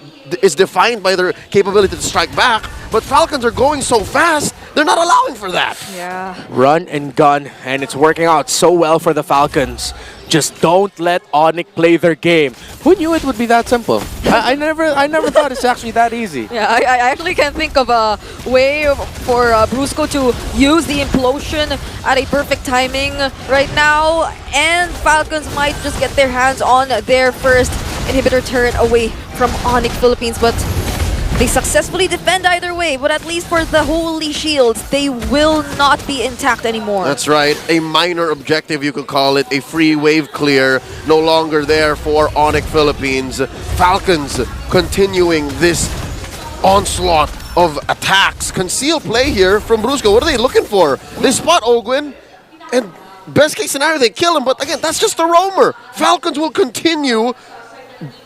is defined by their capability to strike back, but Falcons are going so fast, they're not allowing for that. Yeah. Run and gun, and it's working out so well for the Falcons. Just don't let Onyx play their game. Who knew it would be that simple? I never thought it's actually that easy. Yeah, I actually can't think of a way for Brusco to use the implosion at a perfect timing right now, and Falcons might just get their hands on their first inhibitor turret away from Onyx Philippines, but they successfully defend either way. But at least for the Holy Shields, they will not be intact anymore. That's right. A minor objective, you could call it. A free wave clear. No longer there for Onyx Philippines. Falcons continuing this onslaught of attacks. Conceal play here from Brusco. What are they looking for? They spot Ogwin, and best case scenario, they kill him. But again, that's just a roamer. Falcons will continue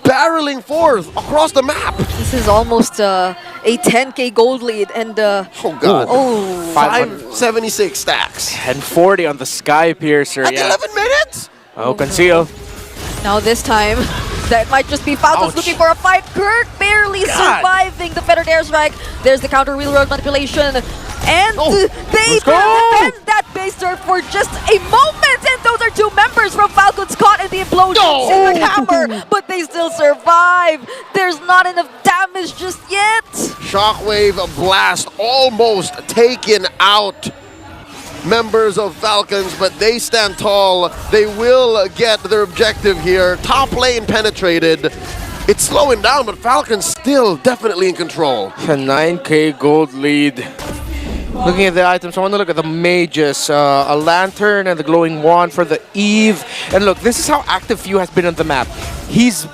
barreling forth across the map. This is almost a 10k gold lead, and oh god. oh, 576 stacks. And 40 on the Sky Piercer. At Yeah. 11 minutes? Oh, conceal. now this time that might just be Falcons Ouch. looking for a fight. Kirk barely surviving the feathered airstrike. There's the counter wheel road manipulation, and they let's go. defend that base turret for just a moment, and those are two members from Falcons caught in the implosion in the hammer, but they still survive. There's not enough damage just yet. Shockwave blast almost taken out members of Falcons, but they stand tall. They will get their objective here. Top lane penetrated. It's slowing down, but Falcons still definitely in control. A 9k gold lead. Looking at the items, I want to look at the mages. A lantern and the glowing wand for the Eve. And look, this is how active Few has been on the map. He's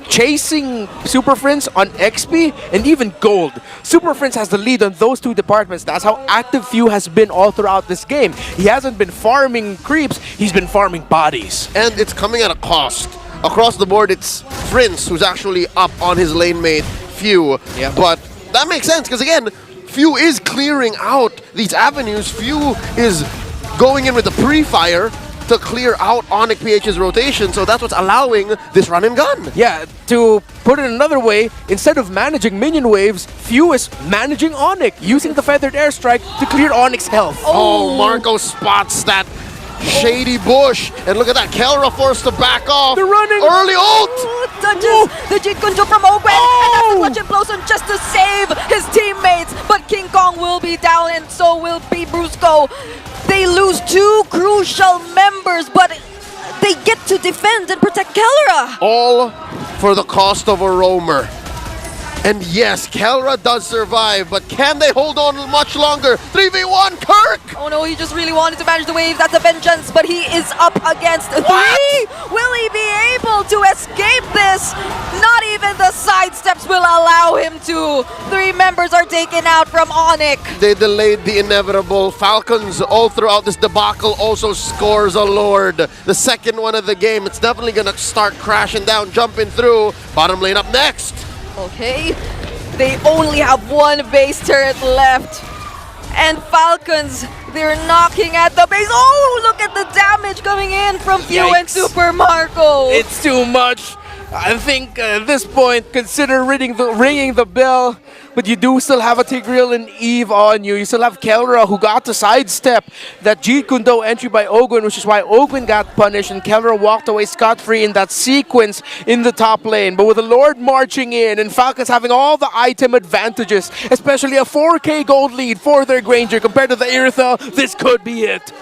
chasing Super Friends on XP and even gold. Super Friends has the lead on those two departments. That's how active Few has been all throughout this game. He hasn't been farming creeps, he's been farming bodies. And it's coming at a cost. Across the board, it's Prince who's actually up on his lane mate, Few. Yeah. But that makes sense, because again, Few is clearing out these avenues. Few is going in with the pre-fire to clear out Onyx PH's rotation, so that's what's allowing this run and gun. Yeah, to put it another way, instead of managing minion waves, Few is managing Onyx, using the feathered airstrike to clear Onyx health. Oh, Marco spots that shady bush, and look at that, Kelra forced to back off. They're running. Early ult! Touches the Jin Kunjo from Ogwen, and that's a clutch implosion just to save his teammates. But King Kong will be down, and so will be Brusco. They lose two crucial members, but they get to defend and protect Kelra. All for the cost of a roamer. And yes, Kelra does survive, but can they hold on much longer? 3v1, Kirk! Oh no, he just really wanted to manage the waves. That's a vengeance, but he is up against three. Will he be able to escape this? Not even the side steps will allow him to. Three members are taken out from Onyx. They delayed the inevitable. Falcons all throughout this debacle also scores a Lord. The second one of the game. It's definitely gonna start crashing down, jumping through. Bottom lane up next. Okay, They only have one base turret left. And Falcons, they're knocking at the base. Oh, look at the damage coming in from Few and Yikes. Super Marco. It's too much. I think at this point, consider ringing the bell. But you do still have a Tigreal and Eve on you. You still have Kelra, who got to sidestep that Jeet Kune Do entry by Ogwen, which is why Ogwen got punished and Kelra walked away scot-free in that sequence in the top lane. But with the Lord marching in and Falcons having all the item advantages, especially a 4K gold lead for their Granger compared to the Irithyll, this could be it.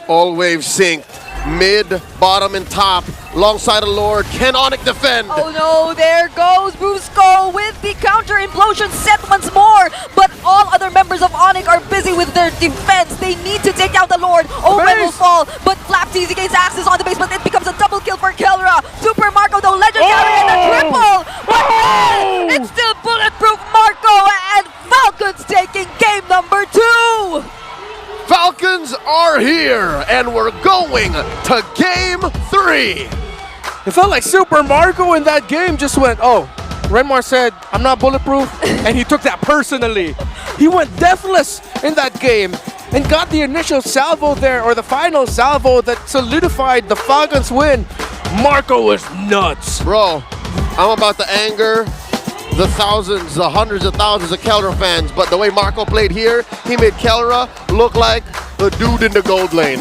All waves synced. Mid, bottom, and top. Alongside the Lord. Can Onyx defend? Oh no, there goes Brusco with the counter implosion set once more. But all other members of Onyx are busy with their defense. They need to take out the Lord. Owen will fall, but Flapteasy gains access on the base, but it becomes a double kill for Kelra. Super Marco, though, legendary and a triple. But then, it's still bulletproof Marco, and Falcons taking game number 2. Falcons are here, and we're going to game 3. It felt like Super Marco in that game just went, oh, Renmar said, I'm not bulletproof, and he took that personally. He went deathless in that game and got the initial salvo there, or the final salvo that solidified the Falcons win. Marco was nuts. Bro, I'm about to anger the thousands, the hundreds of thousands of Kelra fans, but the way Marco played here, he made Kelra look like the dude in the gold lane.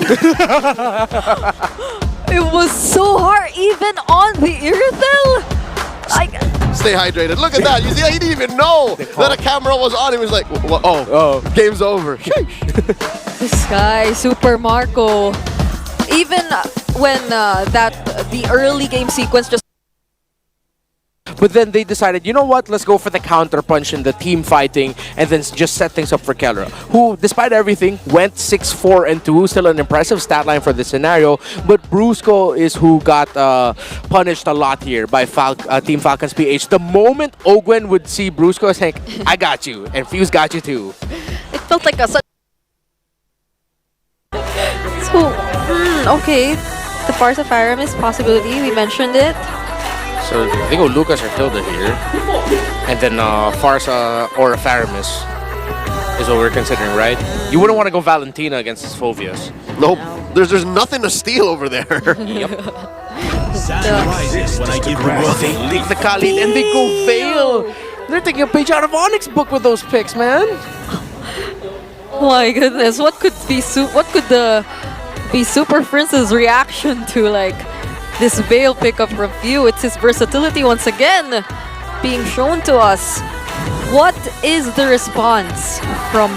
It was so hard, even on the Irithyll. Like, Stay hydrated. Look at that. You see, he didn't even know that a camera was on him. He was like, game's over. this guy, Super Marco, even when the early game sequence just. But then they decided, you know what, let's go for the counter punch in the team fighting and then just set things up for Kelra, who, despite everything, went 6-4-2, still an impressive stat line for this scenario. But Brusco is who got punished a lot here by Team Falcons PH. The moment Ogwen would see Brusco, it's like, I got you, and Fuse got you too. It felt like a okay, the Farsa Faramis possibility, we mentioned it. So they go Lucas or Hilda here. And then Farsa or Faramis is what we're considering, right? You wouldn't want to go Valentina against his Phobias. Nope. There's nothing to steal over there. Yep. Sound rises when I give you Well, they leave the Khalid and they go Veil. They're taking a page out of Onyx book with those picks, man. My goodness, what could be Super Prince's reaction to like this Veil pickup from Few? It's his versatility once again being shown to us. What is the response from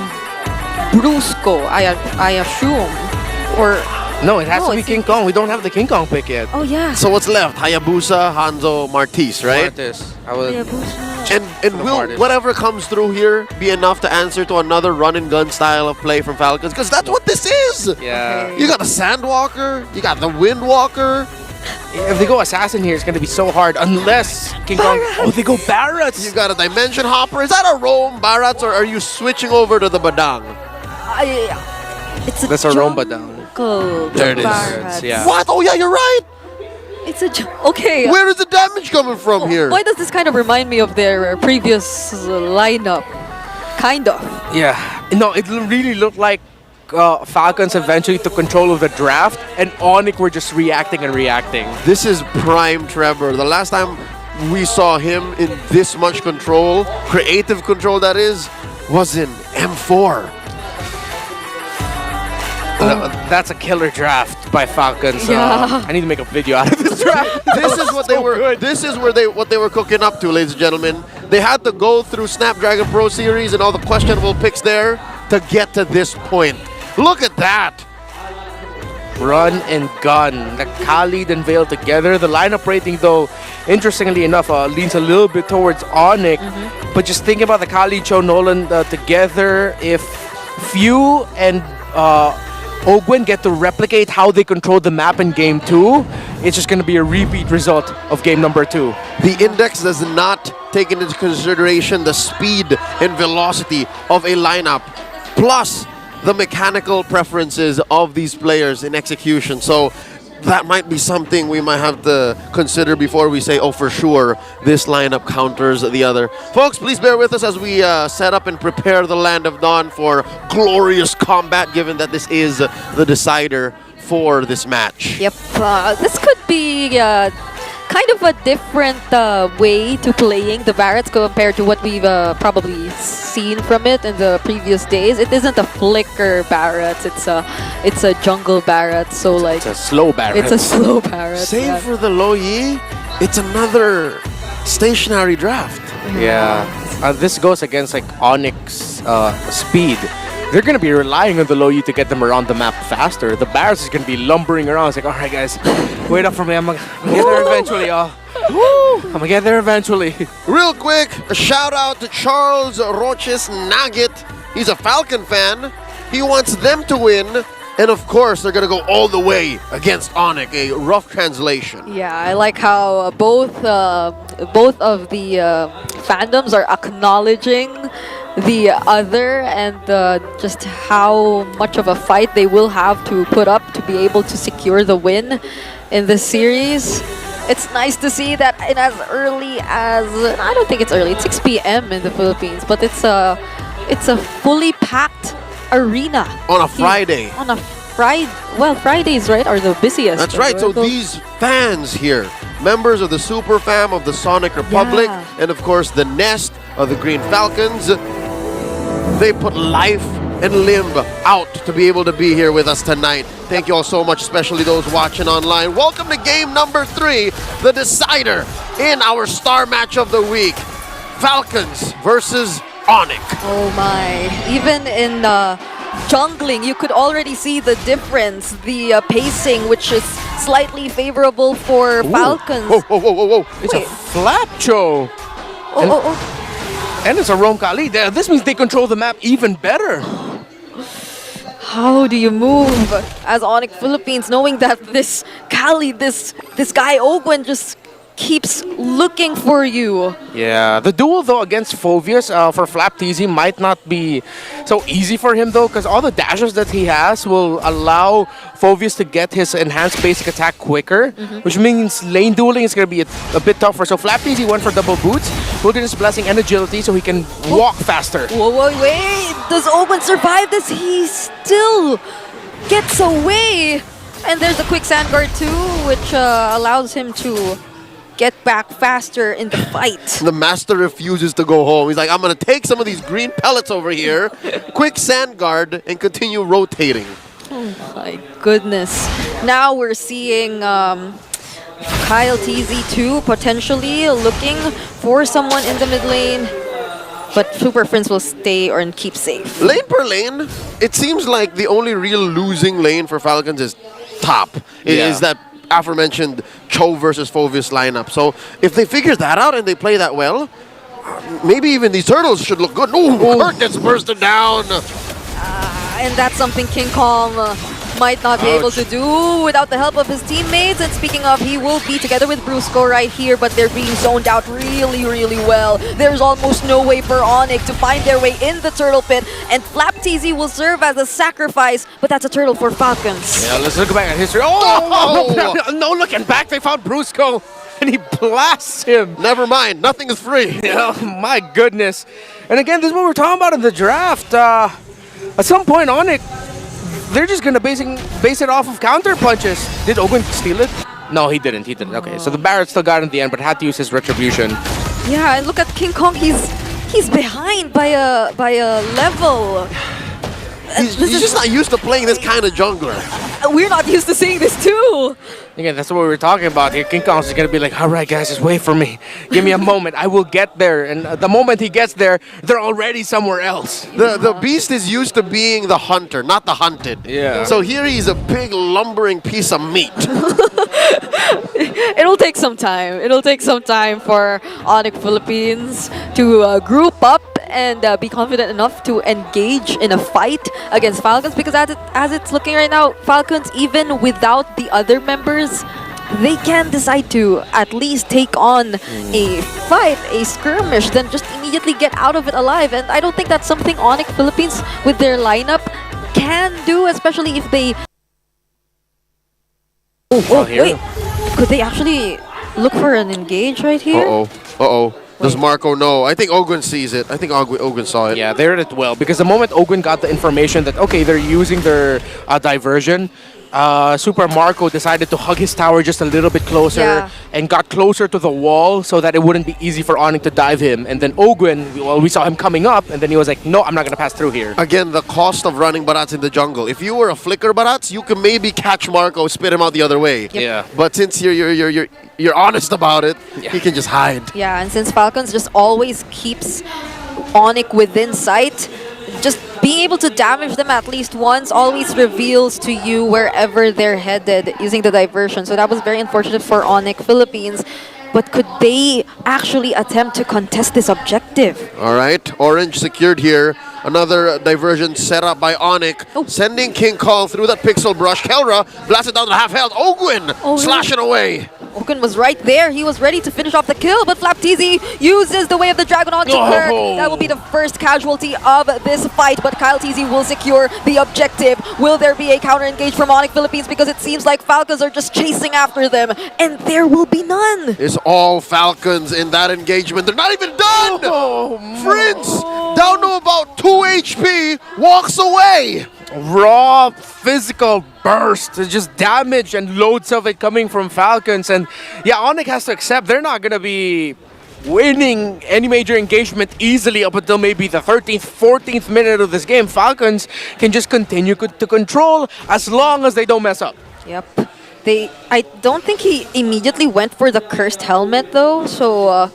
Brusco, I assume? Or No, it has to be it's- King Kong. We don't have the King Kong pick yet. oh yeah. So what's left? Hayabusa, Hanzo, Martis, right? Martis. I would. And will Martis. whatever comes through here be enough to answer to another run and gun style of play from Falcons? Because that's what this is. Yeah. You got the Sandwalker, you got the Windwalker. If they go Assassin here, it's going to be so hard unless King Kong. Oh, they go Barrats. You got a Dimension Hopper. Is that a Roam Barats or are you switching over to the Badang? It's a That's a Romba down. jungle. There it is. Barrats. Yeah. What? Oh yeah, you're right. It's a okay. Where is the damage coming from here? Why does this kind of remind me of their previous lineup? Kind of. Yeah. No, it really looked like Falcons eventually took control of the draft and Onyx were just reacting and reacting. This is prime Trevor. The last time we saw him in this much control, creative control that is, was in M4. That's a killer draft by Falcons. Yeah. I need to make a video out of this draft. This is what they were. This is what they were cooking up to, ladies and gentlemen. They had to go through Snapdragon Pro Series and all the questionable picks there to get to this point. Look at that. Run and gun. The Khalid and Veil together. The lineup rating, though, interestingly enough, leans a little bit towards Onyx. But just thinking about the Khalid, Cho, Nolan together, if Few and Ogwen get to replicate how they control the map in Game 2, it's just going to be a repeat result of Game number 2. The index does not take into consideration the speed and velocity of a lineup, plus the mechanical preferences of these players in execution. So that might be something we might have to consider before we say, oh, for sure, this lineup counters the other. Folks, please bear with us as we set up and prepare the Land of Dawn for glorious combat, given that this is the decider for this match. Yep, this could be kind of a different way to playing the Barretts compared to what we've probably seen from it in the previous days. It isn't a flicker Barretts, it's a jungle Barretts, so like... It's a slow Barretts. It's a slow Barretts. Same for the Lo Yi, it's another stationary draft. Yeah. This goes against like Onyx speed. They're going to be relying on the Lo Yi to get them around the map faster. The Barretts is going to be lumbering around. It's like, all right, guys, wait up for me. I'm going to get there eventually, y'all. I'm going to get there eventually. Real quick, a shout out to Charles Roches Nugget. He's a Falcon fan. He wants them to win. And of course, they're going to go all the way against Onyx, a rough translation. Yeah, I like how both of the fandoms are acknowledging the other and just how much of a fight they will have to put up to be able to secure the win in this series. It's nice to see that in as early as, I don't think it's early, it's 6 p.m. in the Philippines, but it's a fully packed arena. On a Friday. On a Friday. Well, Fridays, right, are the busiest. That's right. So these fans here, members of the Super Fam of the Sonic Republic, Yeah. and of course the Nest of the Green Falcons, they put life and limb out to be able to be here with us tonight. Thank you all so much, especially those watching online. Welcome to game number 3, the decider in our star match of the week. Falcons versus Onyx. Oh my. Even in jungling, you could already see the difference. The pacing, which is slightly favorable for Falcons. Whoa, whoa, whoa, whoa, whoa. It's Wait. a Flapcho. Oh. And it's a Rome Kali. This means they control the map even better. How do you move as Onyx Philippines knowing that this Kali, this guy Ogwen just keeps looking for you? Yeah, the duel though against Phoveus for Flap TZ might not be so easy for him though, because all the dashes that he has will allow Phoveus to get his enhanced basic attack quicker, which means lane dueling is going to be a bit tougher. So Flap TZ went for double boots, Wilderness Blessing and agility so he can walk faster. Whoa, wait. Does Ogwen survive this? He still gets away. And there's a quick sand guard too, which allows him to get back faster in the fight. The master refuses to go home. He's like, I'm going to take some of these green pellets over here, quick sand guard, and continue rotating. Oh my goodness. Now we're seeing Kyle TZ2 potentially looking for someone in the mid lane. But Super Prince will stay or keep safe. Lane per lane, it seems like the only real losing lane for Falcons is top. It is that aforementioned Cho versus Phoveus lineup. So if they figure that out and they play that well, maybe even these turtles should look good. Ooh, Kurt gets bursted down. And that's something King Kong might not be able to do without the help of his teammates. And speaking of, he will be together with Brusco right here, but they're being zoned out really, really well. There's almost no way for Onyx to find their way in the turtle pit, and Flap TZ will serve as a sacrifice, but that's a turtle for Falcons. Yeah, let's look back at history. Oh! No looking back, they found Brusco, and he blasts him. Never mind, nothing is free. Oh my goodness. And again, this is what we're talking about in the draft. At some point on it, they're just gonna base it off of counter punches. Did Ogwen steal it? No, he didn't. Okay, so the Barrett still got in the end, but had to use his retribution. Yeah, and look at King Kong. He's behind by a level. He's just not used to playing this kind of jungler. We're not used to seeing this too. Again, that's what we were talking about here. King Kong's is gonna be like, all right, guys, just wait for me. Give me a moment. I will get there. And the moment he gets there, they're already somewhere else. The beast is used to being the hunter, not the hunted. Yeah. So here he's a big lumbering piece of meat. It'll take some time. It'll take some time for Onyx Philippines to group up and be confident enough to engage in a fight against Falcons, because as it's looking right now, Falcons, even without the other members, they can decide to at least take on a fight, a skirmish, then just immediately get out of it alive. And I don't think that's something Onyx Philippines with their lineup can do, especially if they Oh, here. wait. Could they actually look for an engage right here? Uh-oh. Does Marco know? I think Ogwen sees it. I think Ogwen saw it. Yeah, they read it well because the moment Ogwen got the information that okay, they're using their diversion, Super Marco decided to hug his tower just a little bit closer and got closer to the wall so that it wouldn't be easy for Onyx to dive him. And then Ogwen, well, we saw him coming up, and then he was like, "No, I'm not gonna pass through here." Again, the cost of running Barats in the jungle. If you were a flicker Barats, you could maybe catch Marco, spit him out the other way. Yeah. But since you're honest about it, he can just hide. Yeah, and since Falcons just always keeps Onyx within sight, just being able to damage them at least once always reveals to you wherever they're headed using the diversion. So that was very unfortunate for Onyx Philippines. But could they actually attempt to contest this objective? All right, Orange secured here. Another diversion set up by Onyx, sending King Kong through that pixel brush. Kelra blasted down to half health. Ogwen slashing away. Ogwen was right there. He was ready to finish off the kill, but Flapteezy uses the Way of the Dragon onto Kirk. That will be the first casualty of this fight, but Kyle Teasy will secure the objective. Will there be a counter-engage from Onyx Philippines? Because it seems like Falcons are just chasing after them, and there will be none. It's all Falcons in that engagement. They're not even done! Prince, down to about 2 HP, walks away. Raw physical burst, it's just damage and loads of it coming from Falcons. And yeah, Onyx has to accept they're not gonna be winning any major engagement easily up until maybe the 13th, 14th minute of this game. Falcons can just continue to control as long as they don't mess up. Yep. I don't think he immediately went for the cursed helmet though, so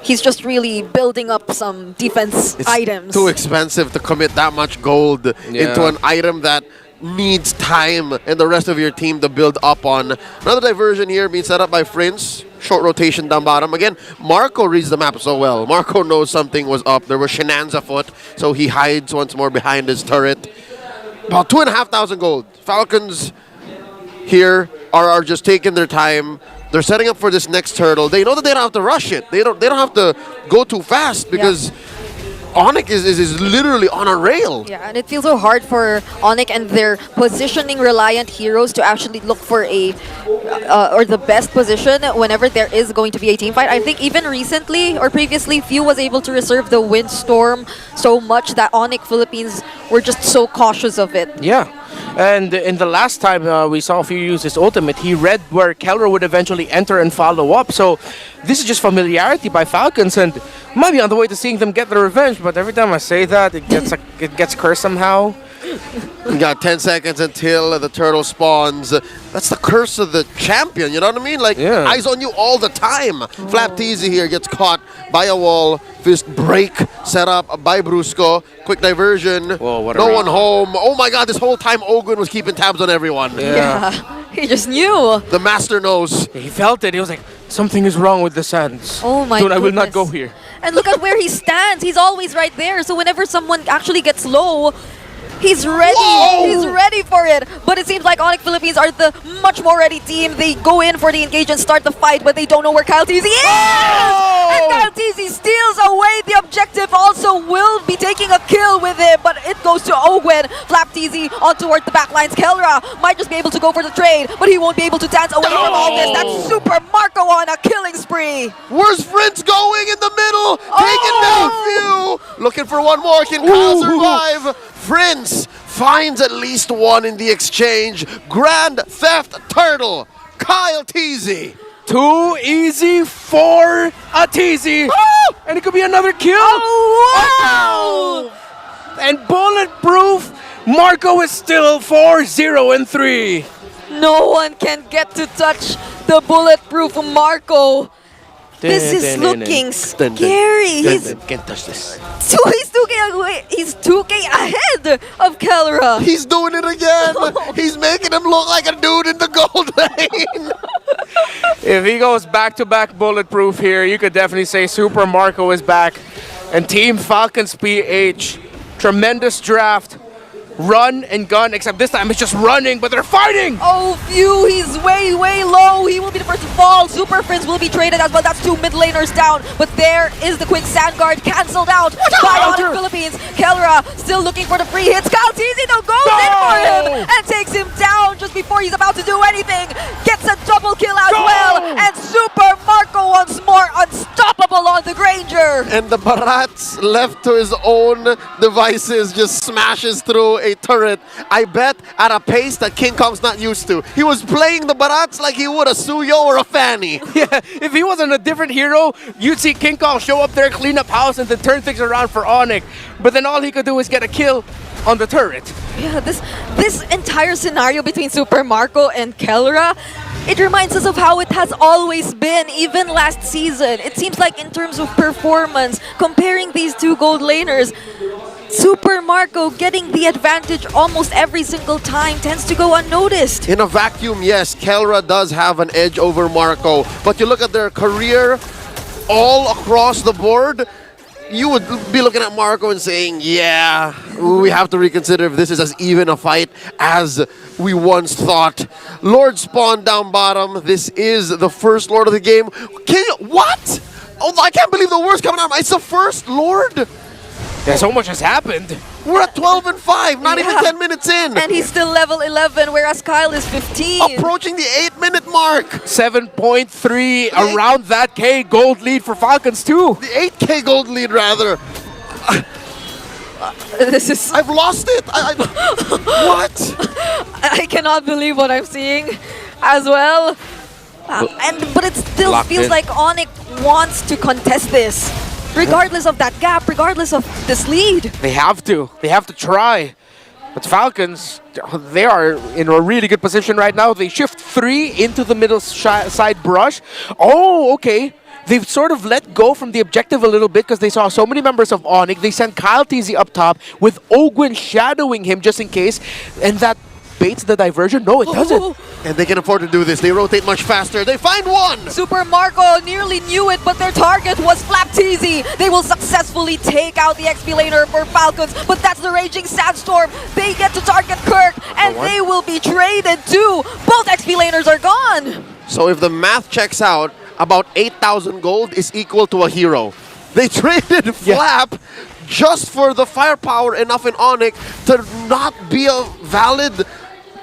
he's just really building up some defense items. Too expensive to commit that much gold into an item that needs time and the rest of your team to build up on. Another diversion here being set up by Prince. Short rotation down bottom. Again, Marco reads the map so well. Marco knows something was up. There was shenanigans afoot, so he hides once more behind his turret. About 2,500 gold. Falcons here are just taking their time. They're setting up for this next turtle. They know that they don't have to rush it. They don't have to go too fast because Onyx is literally on a rail. Yeah, and it feels so hard for Onyx and their positioning reliant heroes to actually look for a or the best position whenever there is going to be a team fight. I think even recently or previously, Few was able to reserve the Windstorm so much that Onyx Philippines were just so cautious of it. Yeah. And in the last time we saw Few use his ultimate, he read where Kelra would eventually enter and follow up. So this is just familiarity by Falcons, and might be on the way to seeing them get their revenge. But every time I say that, it gets cursed somehow. We got 10 seconds until the turtle spawns. That's the curse of the champion, you know what I mean? Like, eyes on you all the time. Flapteezy here gets caught by a wall. Fist break set up by Brusco. Quick diversion. Whoa, no one home. Oh my god, this whole time Ogwen was keeping tabs on everyone. Yeah. He just knew. The master knows. He felt it. He was like, something is wrong with the sands. Oh my Dude, I will goodness. not go here. And look at where he stands. He's always right there. So whenever someone actually gets low, he's ready. Whoa! He's ready for it. But it seems like Onyx Philippines are the much more ready team. They go in for the engage and start the fight, but they don't know where Kyle Teasy is. Oh! And Kyle Teasy steals away the objective. Also will be taking a kill with it, but it goes to Ogwen. Flap Teasy on toward the backlines. Kelra might just be able to go for the trade, but he won't be able to dance away from all this. That's Super Marco on a killing spree. Where's Prince going in the middle? Taking down Few. Looking for one more. Can Kyle survive? Prince finds at least one in the exchange. Grand Theft Turtle, Kyle Teasy. Too easy for a Teasy. And it could be another kill. Oh, wow! And bulletproof, Marco is still 4-0-3. No one can get to touch the bulletproof Marco. This is looking scary. Can't touch this. So he's 2K away. He's 2K ahead of Kelra. He's doing it again. He's making him look like a dude in the gold lane. If he goes back-to-back bulletproof here, you could definitely say Super Marco is back. And Team Falcons PH, tremendous draft. run and gun, except this time it's just running, but they're fighting! Oh, phew, he's way, way low. He will be the first to fall. Super Prince will be traded as well. That's 2 mid laners down. But there is the quick sand guard cancelled out by Onyx Philippines. Kelra still looking for the free hits. Kaltizi though goes in for him and takes him down just before he's about to do anything. Gets a double kill as well. And Super Marco once more unstoppable on the Granger. And the Barats, left to his own devices, just smashes through a turret. I bet at a pace that King Kong's not used to. He was playing the Barats like he would a Suyo or a Fanny. Yeah, if he wasn't a different hero, you'd see King Kong show up there, clean up house, and then turn things around for Onyx. But then all he could do is get a kill on the turret. Yeah, this entire scenario between Super Marco and Kelra, it reminds us of how it has always been, even last season. It seems like in terms of performance, comparing these two gold laners, Super Marco getting the advantage almost every single time tends to go unnoticed. In a vacuum, yes, Kelra does have an edge over Marco. But you look at their career all across the board, you would be looking at Marco and saying, yeah, we have to reconsider if this is as even a fight as we once thought. Lord Spawn down bottom. This is the first Lord of the game. What? Oh, I can't believe the words coming out. It's the first Lord. Yeah, so much has happened. We're at 12 and 5, not even 10 minutes in. And he's still level 11, whereas Kyle is 15. Approaching the 8-minute mark. 7.3, around that K gold lead for Falcons too. The 8K gold lead, rather. This is... I've lost it. What? I cannot believe what I'm seeing as well. But it still Locked feels in. like Onyx wants to contest this. Regardless of that gap, regardless of this lead. They have to. They have to try. But Falcons, they are in a really good position right now. They shift 3 into the middle side brush. Oh, okay. They've sort of let go from the objective a little bit because they saw so many members of Onyx. They sent Kyle TZ up top with Ogwin shadowing him just in case. And that baits the diversion? No, it doesn't. And they can afford to do this. They rotate much faster. They find one! Super Marco nearly knew it, but their target was Flapteezy. They will successfully take out the XP laner for Falcons, but that's the Raging Sandstorm. They get to target Kirk, and they will be traded too. Both XP laners are gone. So if the math checks out, about 8,000 gold is equal to a hero. They traded Flap just for the firepower enough in Onyx to not be a valid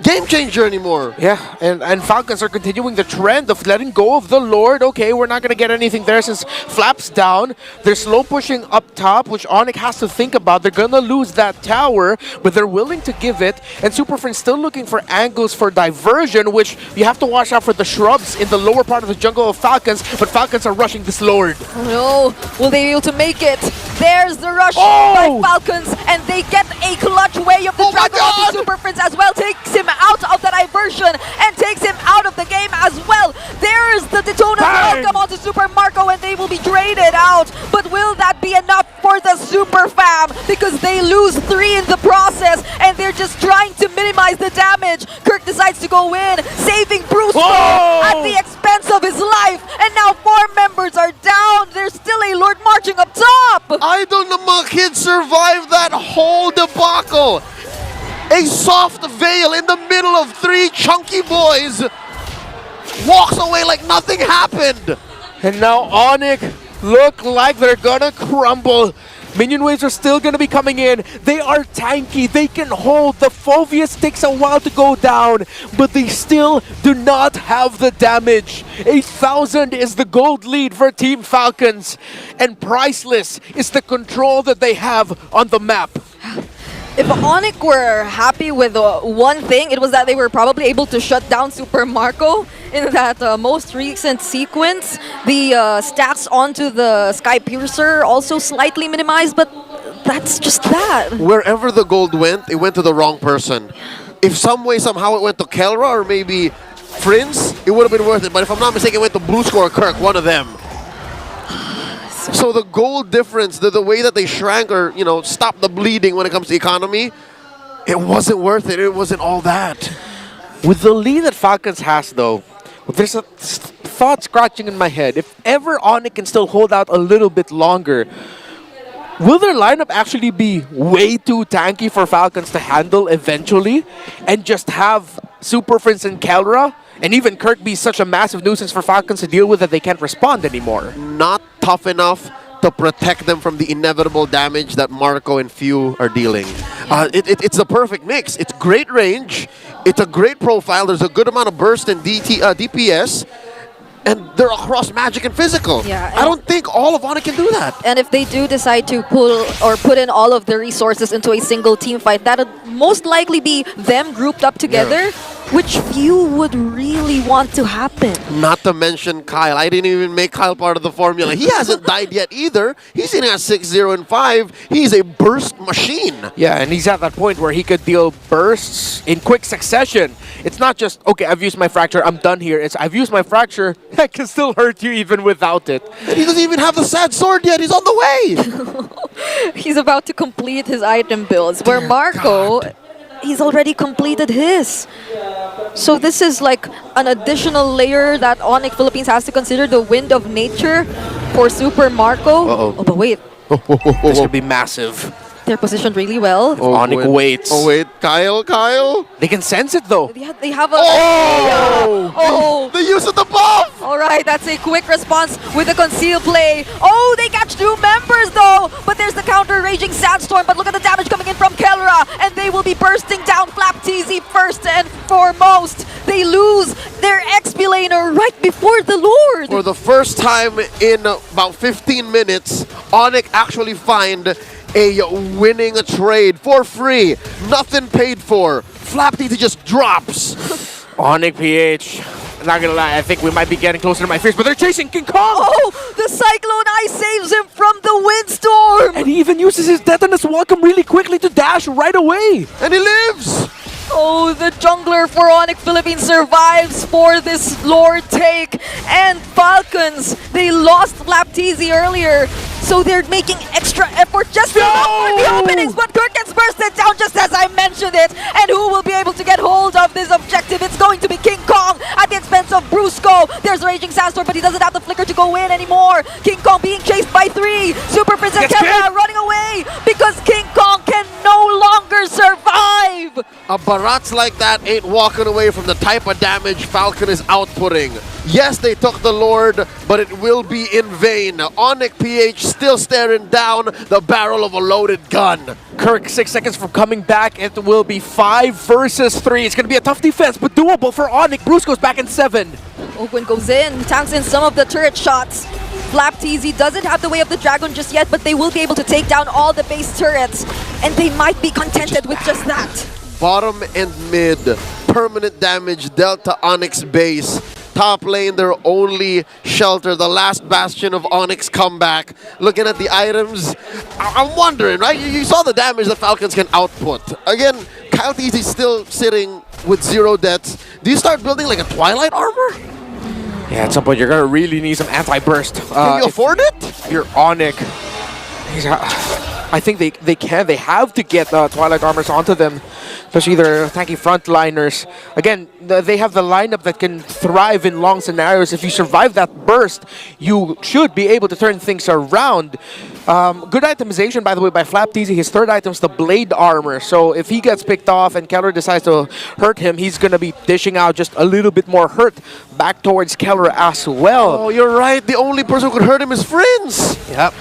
game changer anymore. Yeah, and Falcons are continuing the trend of letting go of the Lord. Okay, we're not going to get anything there since Flap's down. They're slow pushing up top, which Onyx has to think about. They're going to lose that tower, but they're willing to give it. And Superfriend's still looking for angles for diversion, which you have to watch out for the shrubs in the lower part of the jungle of Falcons, but Falcons are rushing this Lord. Oh no, will they be able to make it? There's the rush by Falcons, and they get a clutch way of the Dragon of the Super Prince as well. Takes him out of the diversion and takes him out of the game as well. There's the Detona welcome onto Super Marco, and they will be traded out. But will that be enough for the Super Fam? Because they lose 3 in the process, and they're just trying to minimize the damage. Kirk decides to go in, saving Bruce at the expense of his life. And now 4 members are down. There's still a Lord marching up top. Idol naman kid survived that whole debacle. A soft veil in the middle of 3 chunky boys. Walks away like nothing happened. And now Onyx look like they're gonna crumble. Minion waves are still gonna be coming in. They are tanky, they can hold. The Phoveus takes a while to go down, but they still do not have the damage. 8,000 is the gold lead for Team Falcons, and priceless is the control that they have on the map. If Onyx were happy with one thing, it was that they were probably able to shut down Super Marco in that most recent sequence. The stacks onto the Sky Piercer also slightly minimized, but that's just that. Wherever the gold went, it went to the wrong person. If some way, somehow it went to Kelra or maybe Prince, it would have been worth it. But if I'm not mistaken, it went to Blue Score or Kirk, one of them. So the gold difference, the way that they shrank or, you know, stopped the bleeding when it comes to economy, it wasn't worth it. It wasn't all that. With the lead that Falcons has, though, there's a thought scratching in my head. If ever Onyx can still hold out a little bit longer, will their lineup actually be way too tanky for Falcons to handle eventually and just have Super Prince and Kelra and even Kirk be such a massive nuisance for Falcons to deal with that they can't respond anymore? Not tough enough to protect them from the inevitable damage that Marco and Few are dealing. It's a perfect mix. It's great range. It's a great profile. There's a good amount of burst and DPS. And they're across magic and physical. Yeah, I don't think all of Onyx can do that. And if they do decide to pull or put in all of the resources into a single team fight, that'll most likely be them grouped up together, which few would really want to happen. Not to mention Kyle. I didn't even make Kyle part of the formula. He hasn't died yet either. He's sitting at 6-0 and 5. He's a burst machine. Yeah, and he's at that point where he could deal bursts in quick succession. It's not just, okay, I've used my fracture, I'm done here. It's, I've used my fracture, that can still hurt you even without it. And he doesn't even have the sad sword yet. He's on the way. He's about to complete his item builds, where Marco, he's already completed his. So this is like an additional layer that Onyx Philippines has to consider, the wind of nature for Super Marco. Uh-oh. Oh, but wait, This could be massive. they're positioned really well. Onyx waits. Oh, wait. Kyle. They can sense it though. They have a... Oh! The use of the buff! All right, that's a quick response with the conceal play. Oh, they catch two members though, but there's the counter Raging Sandstorm. But look at the damage coming in from Kelra, and they will be bursting down Flap TZ first and foremost. They lose their XP laner right before the Lord. For the first time in about 15 minutes, Onyx actually find a winning trade for free. Nothing paid for. Flap TZ just drops. Onyx PH. Not gonna lie, I think we might be getting closer to my fears, but they're chasing King Kong! Oh, the Cyclone Eye saves him from the windstorm. And he even uses his Detonus Welcome really quickly to dash right away! And he lives! Oh, the jungler for Onyx Philippines survives for this Lord take. And Falcons, they lost Flap TZ earlier, so they're making extra effort just to look for the openings. But Kirk gets bursted down just as I mentioned it. And who will be able to get hold of this objective? It's going to be King Kong at the expense of Brusco. There's Raging Sandstorm, but he doesn't have the flicker to go in anymore. King Kong being chased by 3. Super Prince and Kelra running away because King Kong can no longer survive. A Barats like that ain't walking away from the type of damage Falcon is outputting. Yes, they took the Lord, but it will be in vain. Onyx PH still staring down the barrel of a loaded gun. Kirk 6 seconds from coming back. It will be 5 versus 3. It's gonna be a tough defense, but doable for Onyx. Bruce goes back in 7. Owen goes in, tanks in some of the turret shots. Flap TZ doesn't have the way of the dragon just yet, but they will be able to take down all the base turrets, and they might be contented with just that. Bottom and mid, permanent damage dealt to Onyx base. Top lane, their only shelter, the last bastion of Onyx comeback. Looking at the items, I'm wondering, right? You saw the damage that Falcons can output. Again, Kyle TZ is still sitting with 0 deaths. Do you start building like a Twilight armor? Yeah, at some point you're gonna really need some anti-burst. Can you afford it? If you're Onyx, I think they can. They have to get Twilight armors onto them, especially their tanky frontliners. Again, they have the lineup that can thrive in long scenarios. If you survive that burst, you should be able to turn things around. Good itemization, by the way, by Flap TZ. His third item is the Blade armor. So if he gets picked off and Keller decides to hurt him, he's going to be dishing out just a little bit more hurt back towards Keller as well. Oh, you're right. The only person who could hurt him is Friends. Yep.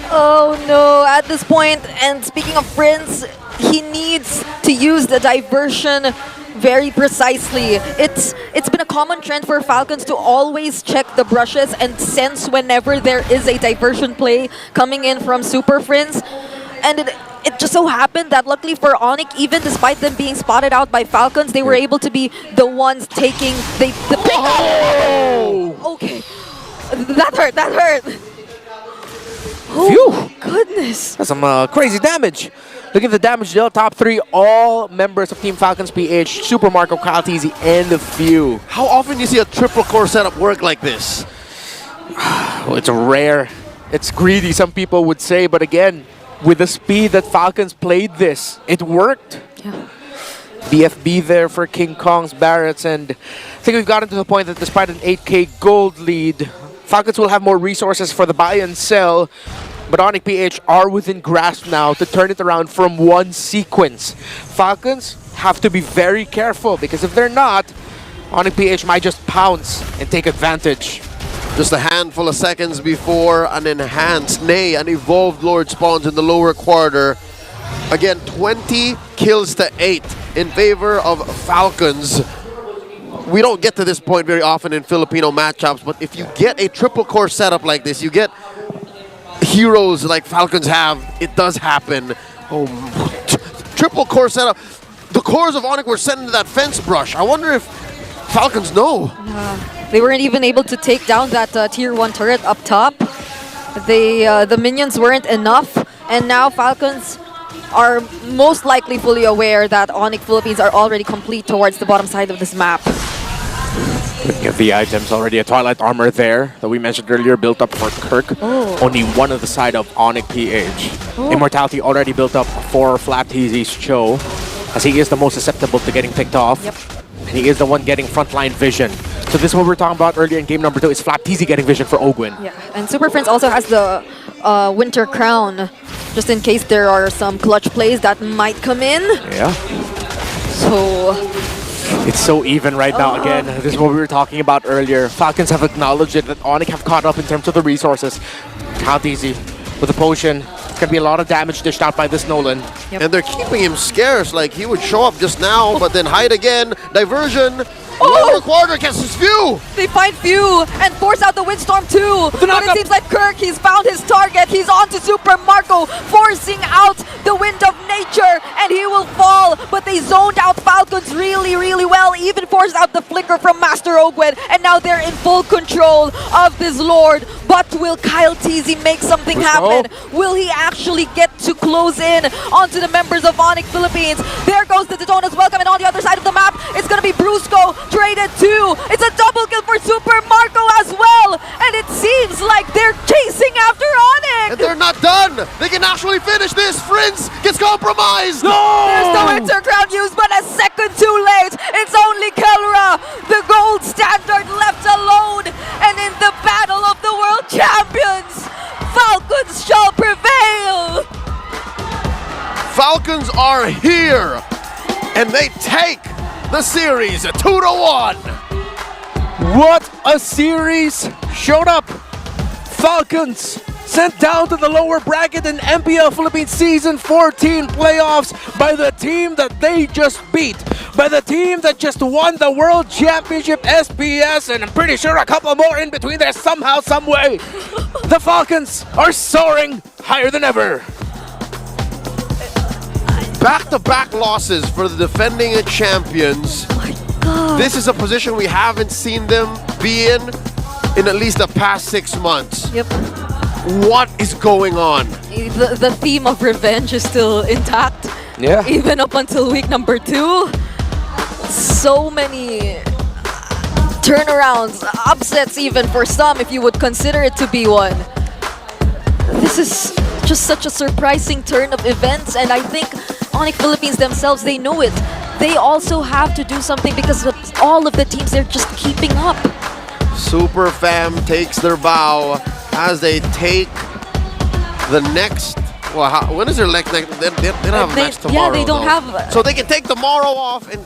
Oh no, at this point, and speaking of Prince, he needs to use the diversion very precisely. It's been a common trend for Falcons to always check the brushes and sense whenever there is a diversion play coming in from Super Prince. And it just so happened that luckily for Onyx, even despite them being spotted out by Falcons, they were able to be the ones taking the pick. Oh! Okay. That hurt. Oh, goodness. That's some crazy damage. Look at the damage dealt. Top 3, all members of Team Falcons PH, Super Marco, Kyle TZ, and a few. How often do you see a triple core setup work like this? Well, it's rare. It's greedy, some people would say. But again, with the speed that Falcons played this, it worked. Yeah. BFB there for King Kong's Barretts. And I think we've gotten to the point that despite an 8K gold lead, Falcons will have more resources for the buy and sell. But Onyx PH are within grasp now to turn it around from one sequence. Falcons have to be very careful because if they're not, Onyx PH might just pounce and take advantage. Just a handful of seconds before an enhanced, nay, an evolved Lord spawns in the lower quarter. Again, 20 kills to 8 in favor of Falcons. We don't get to this point very often in Filipino matchups, but if you get a triple core setup like this, you get heroes like Falcons have, it does happen. Oh, triple core setup. The cores of Onyx were sent into that fence brush. I wonder if Falcons know. They weren't even able to take down that tier 1 turret up top. The minions weren't enough, and now Falcons are most likely fully aware that Onyx Philippines are already complete towards the bottom side of this map. Looking at the items, already a Twilight Armor there that we mentioned earlier, built up for Kirk. Only one on the side of Onyx PH. Immortality already built up for Flapteasy's Cho, as he is the most susceptible to getting picked off. Yep. And he is the one getting frontline vision. So this is what we were talking about earlier in game number 2, is Flapteasy getting vision for Ogwin. Yeah, and Super Prince also has the Winter Crown, just in case there are some clutch plays that might come in. Yeah. So it's so even right now. Again, this is what we were talking about earlier. Falcons have acknowledged it, that Onyx have caught up in terms of the resources. Count easy with the potion. It's gonna be a lot of damage dished out by this Nolan. Yep. And they're keeping him scarce. Like, he would show up just now, but then hide again. Diversion. Lower quarter gets his view. they find Few and force out the Windstorm too. But it seems like Kirk, he's found his target. He's on to Super Marco, forcing out the Wind of Nature, and he will fall. But they zoned out Falcons really, really well. Even forced out the flicker from Master Ogwin, and now they're in full control of this Lord. But will Kyle Teasy make something happen? Will he actually get to close in onto the members of Onyx Philippines? There goes the Detona's welcome, and on the other side of the map, it's gonna be Brusco traded too. It's a double kill for Super Marco as well, and it seems like they're chasing after Onyx. And they're not done. They can actually finish this. Prince gets compromised. There's the Winter Crown used, but a second too late. It's only Kelra, the gold standard, left alone. And in the battle of the world champions, Falcons shall prevail. Falcons are here, and they take the series 2-1. What a series showed up! Falcons sent down to the lower bracket in MPL Philippines Season 14 playoffs by the team that they just beat, by the team that just won the World Championship SPS, and I'm pretty sure a couple more in between there somehow, some way. The Falcons are soaring higher than ever. Back-to-back losses for the defending champions. Oh my God. This is a position we haven't seen them be in at least the past 6 months. Yep. What is going on? The theme of revenge is still intact. Yeah. Even up until week number 2. So many turnarounds, upsets even for some, if you would consider it to be one. This is just such a surprising turn of events, and I think Onyx Philippines themselves, they know it. They also have to do something because of all of the teams, they're just keeping up. Super Fam takes their bow as they take the next. Well, when is their next? They don't have a match tomorrow. Yeah, they don't though. have. So they can take tomorrow off and